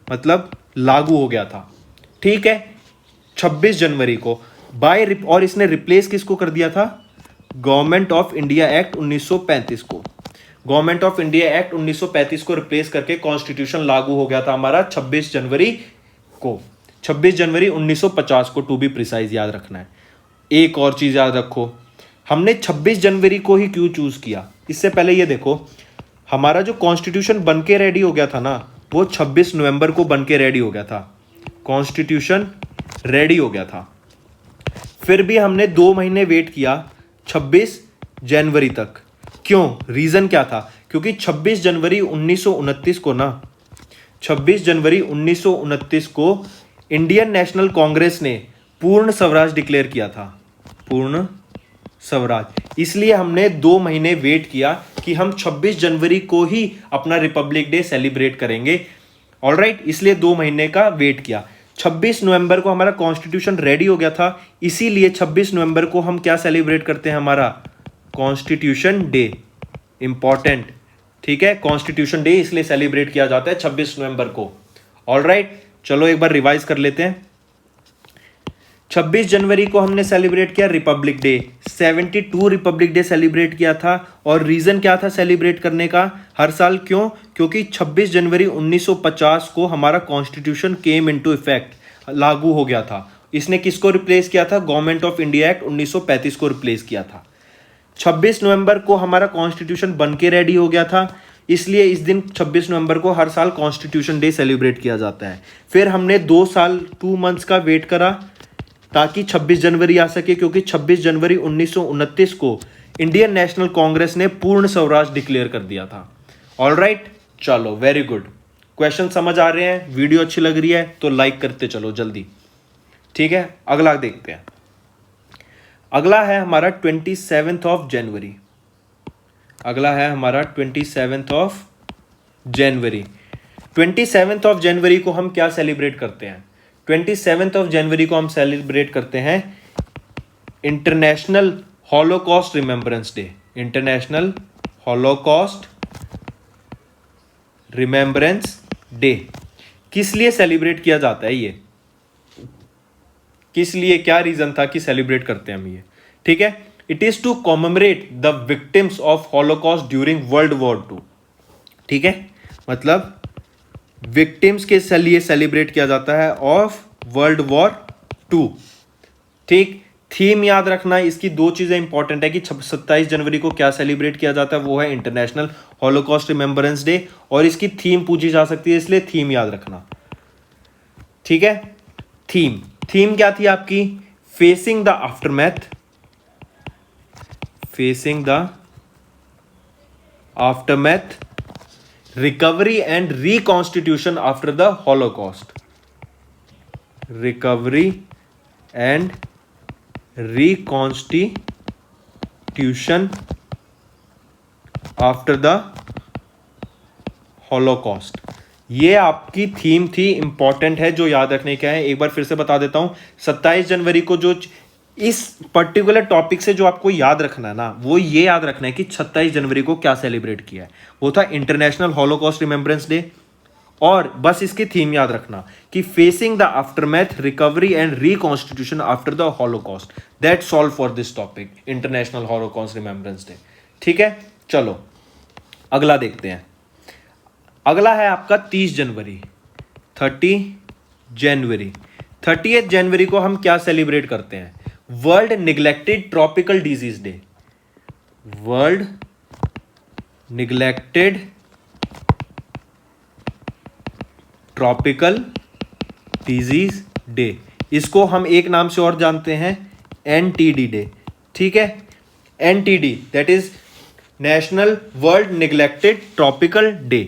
S1: मतलब लागू हो गया था, ठीक है, 26 जनवरी को बाय और इसने रिप्लेस किसको कर दिया था? गवर्नमेंट ऑफ इंडिया एक्ट 1935 को। गवर्नमेंट ऑफ इंडिया एक्ट 1935 को रिप्लेस करके कॉन्स्टिट्यूशन लागू हो गया था हमारा 26 जनवरी को। 26 जनवरी 1950 को टू बी प्रिसाइज, याद रखना है। एक और चीज याद रखो, हमने 26 जनवरी को ही क्यों चूज किया? इससे पहले ये देखो, हमारा जो कॉन्स्टिट्यूशन बन के रेडी हो गया था ना वो 26 नवंबर को बन के रेडी हो गया था। कॉन्स्टिट्यूशन रेडी हो गया था, फिर भी हमने 2 महीने वेट किया 26 जनवरी तक। क्यों? रीजन क्या था? क्योंकि 26 जनवरी 1929 को ना 26 जनवरी 1929 को इंडियन नेशनल कांग्रेस ने पूर्ण स्वराज डिक्लेयर किया था। पूर्ण स्वराज। इसलिए हमने 2 महीने वेट किया कि हम 26 जनवरी को ही अपना रिपब्लिक डे सेलिब्रेट करेंगे। ऑलराइट, इसलिए 2 महीने का वेट किया। 26 नवंबर को हमारा कॉन्स्टिट्यूशन रेडी हो गया था, इसीलिए 26 नवंबर को हम क्या सेलिब्रेट करते हैं? हमारा कॉन्स्टिट्यूशन डे। इंपॉर्टेंट, ठीक है, कॉन्स्टिट्यूशन डे इसलिए सेलिब्रेट किया जाता है 26 नवंबर को। ऑलराइट, चलो एक बार रिवाइज कर लेते हैं। 26 जनवरी को हमने सेलिब्रेट किया Republic day, 72 Republic day celebrate किया था। और रीजन क्या था सेलिब्रेट करने का हर साल? क्यों? क्योंकि 26 जनवरी 1950 को हमारा कॉन्स्टिट्यूशन केम इनटू इफेक्ट, लागू हो गया था। इसने किसको रिप्लेस किया था? गवर्नमेंट ऑफ इंडिया एक्ट 1935 को रिप्लेस किया था। 26 नवंबर को हमारा कॉन्स्टिट्यूशन बन के रेडी हो गया था, इसलिए इस दिन 26 नवंबर को हर साल कॉन्स्टिट्यूशन डे सेलिब्रेट किया जाता है। फिर हमने 2 मंथ्स का वेट करा ताकि 26 जनवरी आ सके, क्योंकि 26 जनवरी 1929 को इंडियन नेशनल कांग्रेस ने पूर्ण स्वराज डिक्लेयर कर दिया था। ऑलराइट, चलो वेरी गुड। क्वेश्चन समझ आ रहे हैं? वीडियो अच्छी लग रही है तो लाइक करते चलो जल्दी, ठीक है। अगला देखते हैं। अगला है हमारा 27 ऑफ जनवरी। अगला है हमारा 27 ऑफ जनवरी। 27 ऑफ जनवरी को हम क्या सेलिब्रेट करते हैं? 27 ऑफ जनवरी को हम सेलिब्रेट करते हैं international Holocaust remembrance day. International Holocaust remembrance day. किस लिए सेलिब्रेट किया जाता है ये? किस लिए, क्या रीजन था कि सेलिब्रेट करते हैं हम ये? ठीक है, it is to commemorate the victims of Holocaust during world war 2। ठीक है, मतलब विक्टिम्स के लिए सेलिब्रेट किया जाता है ऑफ वर्ल्ड वॉर 2। ठीक, थीम याद रखना, इसकी दो चीजें इंपॉर्टेंट है कि 27 जनवरी को क्या सेलिब्रेट किया जाता है, वो है इंटरनेशनल हॉलोकॉस्ट रिमेम्बरेंस डे, और इसकी थीम पूछी जा सकती है, इसलिए थीम याद रखना। ठीक है, थीम क्या थी आपकी? Facing the aftermath, facing the aftermath, recovery and reconstitution after the Holocaust. Recovery and reconstitution after the Holocaust. ये आपकी थीम थी, इंपॉर्टेंट है, जो याद रखने का है। एक बार फिर से बता देता हूं, 27 जनवरी को जो इस पर्टिकुलर टॉपिक से जो आपको याद रखना है ना, वो ये याद रखना है कि 27 जनवरी को क्या सेलिब्रेट किया है। वो था इंटरनेशनल हॉलोकॉस्ट रिमेम्बरेंस डे, और बस इसकी थीम याद रखना कि facing the aftermath, recovery and reconstitution after the Holocaust. That's all for this topic, international Holocaust remembrance day. ठीक है, चलो अगला देखते हैं। अगला है आपका 30 जनवरी, 30 जनवरी। 30 जनवरी को हम क्या सेलिब्रेट करते हैं? World neglected tropical disease day. World neglected tropical disease day. इसको हम एक नाम से और जानते हैं, एनटीडी डे। ठीक है, NTD that is national world neglected tropical day.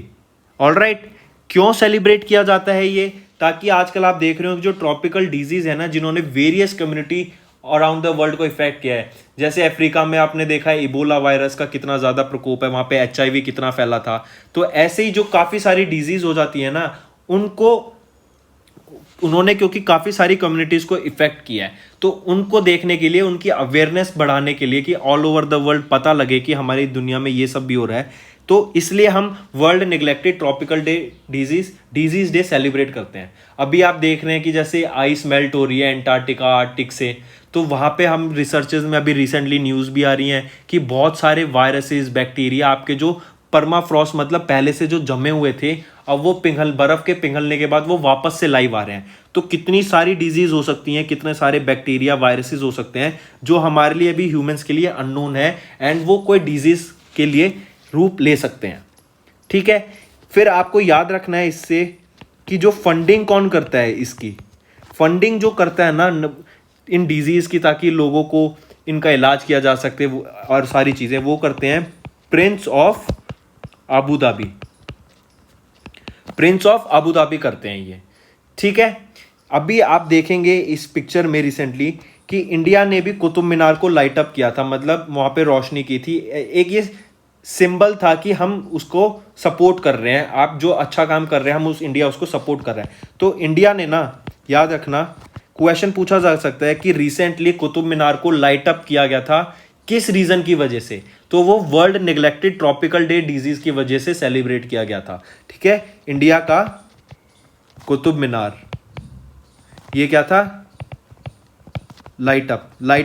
S1: Alright, क्यों सेलिब्रेट किया जाता है ये? ताकि आजकल आप देख रहे हो कि जो ट्रॉपिकल डिजीज है ना, जिन्होंने various community around the world को इफेक्ट किया है, जैसे अफ्रीका में आपने देखा है इबोला वायरस का कितना ज़्यादा प्रकोप है, वहाँ पे HIV कितना फैला था। तो ऐसे ही जो काफ़ी सारी डिजीज हो जाती है ना, उनको उन्होंने, क्योंकि काफ़ी सारी कम्युनिटीज़ को इफेक्ट किया है, तो उनको देखने के लिए, उनकी अवेयरनेस बढ़ाने के लिए कि ऑल ओवर द वर्ल्ड पता लगे कि हमारी दुनिया में ये सब भी हो रहा है, तो इसलिए हम world neglected tropical day disease day celebrate करते हैं। अभी आप देख रहे हैं कि जैसे आइस मेल्ट हो रही है एंटार्क्टिका, आर्कटिक से, तो वहाँ पे हम रिसर्चेज में अभी रिसेंटली न्यूज़ भी आ रही हैं कि बहुत सारे वायरसेस, बैक्टीरिया आपके जो परमाफ्रॉस्ट, मतलब पहले से जो जमे हुए थे, अब वो बर्फ के पिघलने के बाद वो वापस से लाइव आ रहे हैं। तो कितनी सारी डिजीज हो सकती हैं, कितने सारे बैक्टीरिया, वायरसेस हो सकते हैं जो हमारे लिए भी, ह्यूमंस के लिए अननोन है, एंड वो कोई डिजीज के लिए रूप ले सकते हैं। ठीक है, फिर आपको याद रखना है इससे कि जो फंडिंग कौन करता है, इसकी फंडिंग जो करता है ना इन डिजीज की, ताकि लोगों को इनका इलाज किया जा सकते और सारी चीजें, वो करते हैं Prince of Abu Dhabi. Prince of Abu Dhabi करते हैं ये। ठीक है, अभी आप देखेंगे इस पिक्चर में रिसेंटली कि इंडिया ने भी कुतुब मीनार को लाइट अप किया था, मतलब वहाँ पे रोशनी की थी। एक ये सिंबल था कि हम उसको सपोर्ट कर रहे हैं, आप जो अच्छा काम कर रहे हैं हम इंडिया उसको सपोर्ट कर रहे हैं। तो इंडिया ने ना, याद रखना, क्वेश्चन पूछा जा सकता है कि रिसेंटली कुतुब मीनार को लाइट अप किया गया था, किस रीजन की वजह से? तो वो world neglected tropical day disease की वजह से सेलिब्रेट किया गया था। ठीक है, इंडिया का कुतुब मीनार, ये क्या था? लाइट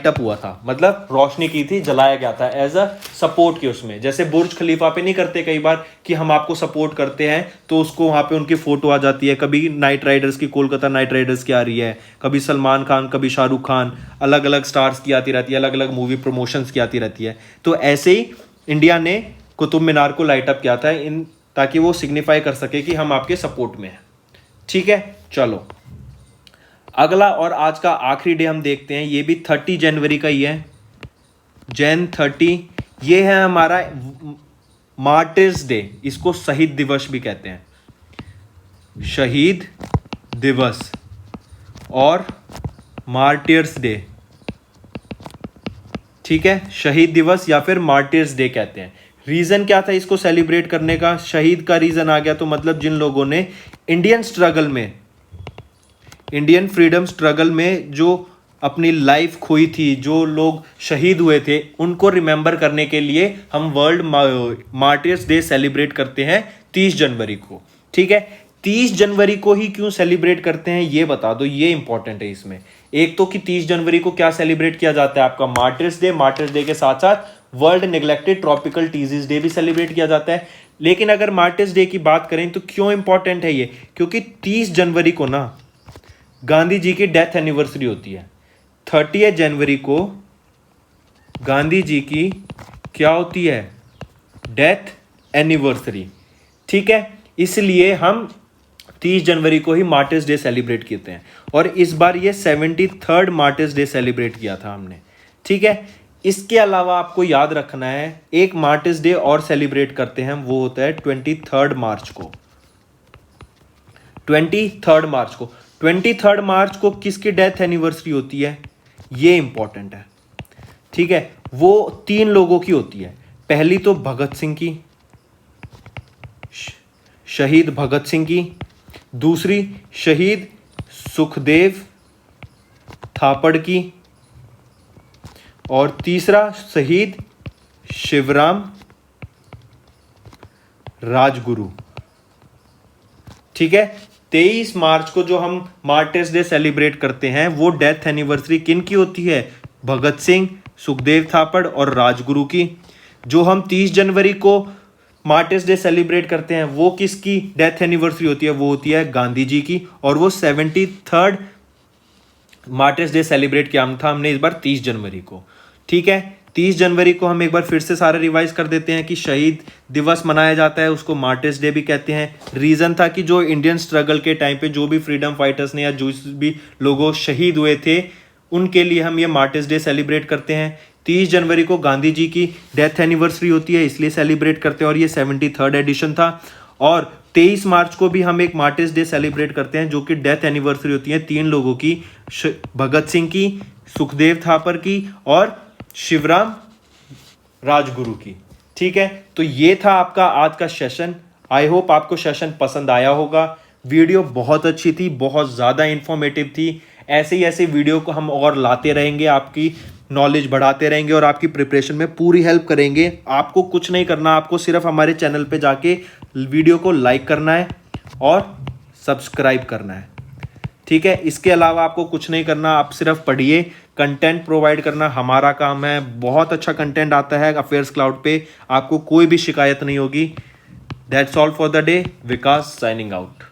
S1: अप हुआ था, मतलब रोशनी की थी, जलाया गया था एज अ सपोर्ट के उसमें। जैसे बुर्ज खलीफा पे नहीं करते कई बार कि हम आपको सपोर्ट करते हैं, तो उसको वहाँ पे उनकी फोटो आ जाती है। कभी नाइट राइडर्स की, कोलकाता नाइट राइडर्स की आ रही है, कभी सलमान खान, कभी शाहरुख खान, अलग अलग स्टार्स की आती रहती है, अलग अलग मूवी प्रमोशंस की आती रहती है। तो ऐसे ही इंडिया ने कुतुब मीनार को लाइट अप किया था ताकि वो सिग्निफाई कर सके कि हम आपके सपोर्ट में हैं। ठीक है, चलो अगला और आज का आखिरी डे हम देखते हैं, ये भी 30 जनवरी का ही है, जैन 30। ये है हमारा मार्टिर्स डे, इसको शहीद दिवस भी कहते हैं, शहीद दिवस और मार्टिर्स डे। ठीक है, शहीद दिवस या फिर मार्टिर्स डे कहते हैं। रीज़न क्या था इसको सेलिब्रेट करने का? शहीद का रीज़न आ गया तो मतलब जिन लोगों ने इंडियन फ्रीडम स्ट्रगल में जो अपनी लाइफ खोई थी, जो लोग शहीद हुए थे, उनको रिमेंबर करने के लिए हम वर्ल्ड मार्टिर्स डे सेलिब्रेट करते हैं 30 जनवरी को। ठीक है, 30 जनवरी को ही क्यों सेलिब्रेट करते हैं ये बता दो, ये इंपॉर्टेंट है इसमें। एक तो कि 30 जनवरी को क्या सेलिब्रेट किया जाता है आपका? मार्टिर्स डे के साथ साथ world neglected tropical disease day भी सेलिब्रेट किया जाता है। लेकिन अगर मार्टिर्स डे की बात करें तो क्यों इंपॉर्टेंट है ये? क्योंकि 30 जनवरी को ना गांधी जी की डेथ एनिवर्सरी होती है। 30 जनवरी को गांधी जी की क्या होती है? Death anniversary. ठीक है, इसलिए हम 30 जनवरी को ही मार्टिर्स डे सेलिब्रेट करते हैं और इस बार ये 73rd मार्टिर्स डे सेलिब्रेट किया था हमने। ठीक है, इसके अलावा आपको याद रखना है एक मार्टिर्स डे और सेलिब्रेट करते हैं, वो होता है 23 मार्च को। 23 मार्च को किसकी डेथ एनिवर्सरी होती है? ये इंपॉर्टेंट है। ठीक है, वो 3 लोगों की होती है। पहली तो भगत सिंह की, शहीद भगत सिंह की। दूसरी शहीद सुखदेव थापड़ की। और तीसरा शहीद शिवराम राजगुरु। ठीक है, 23 मार्च को जो हम मार्टिर्स डे सेलिब्रेट करते हैं वो डेथ एनिवर्सरी किन की होती है? भगत सिंह, सुखदेव थापड़ और राजगुरु की। जो हम 30 जनवरी को मार्टिर्स डे सेलिब्रेट करते हैं वो किसकी डेथ एनिवर्सरी होती है? वो होती है गांधी जी की, और वो 73rd मार्टिर्स डे सेलिब्रेट किया था हमने इस बार 30 जनवरी को। ठीक है, 30 जनवरी को हम एक बार फिर से सारे रिवाइज कर देते हैं कि शहीद दिवस मनाया जाता है, उसको मार्टिर्स डे भी कहते हैं। रीज़न था कि जो इंडियन स्ट्रगल के टाइम पे जो भी फ्रीडम फाइटर्स ने या जो भी लोगों शहीद हुए थे उनके लिए हम ये मार्टिर्स डे सेलिब्रेट करते हैं। 30 जनवरी को गांधी जी की डेथ एनिवर्सरी होती है, इसलिए सेलिब्रेट करते हैं और ये 73rd एडिशन था। और 23 मार्च को भी हम एक मार्टिर्स डे सेलिब्रेट करते हैं जो कि डेथ एनिवर्सरी होती है 3 लोगों की, भगत सिंह की, सुखदेव थापर की और शिवराम राजगुरु की। ठीक है, तो ये था आपका आज का सेशन। आई होप आपको सेशन पसंद आया होगा। वीडियो बहुत अच्छी थी, बहुत ज़्यादा इंफॉर्मेटिव थी। ऐसे वीडियो को हम और लाते रहेंगे, आपकी नॉलेज बढ़ाते रहेंगे और आपकी प्रिपरेशन में पूरी हेल्प करेंगे। आपको कुछ नहीं करना, आपको सिर्फ हमारे चैनल पे जाके वीडियो को लाइक करना है और सब्सक्राइब करना है। ठीक है, इसके अलावा आपको कुछ नहीं करना, आप सिर्फ पढ़िए, कंटेंट प्रोवाइड करना हमारा काम है। बहुत अच्छा कंटेंट आता है अफेयर्स क्लाउड पे, आपको कोई भी शिकायत नहीं होगी। That's all for the day. Vikas signing out.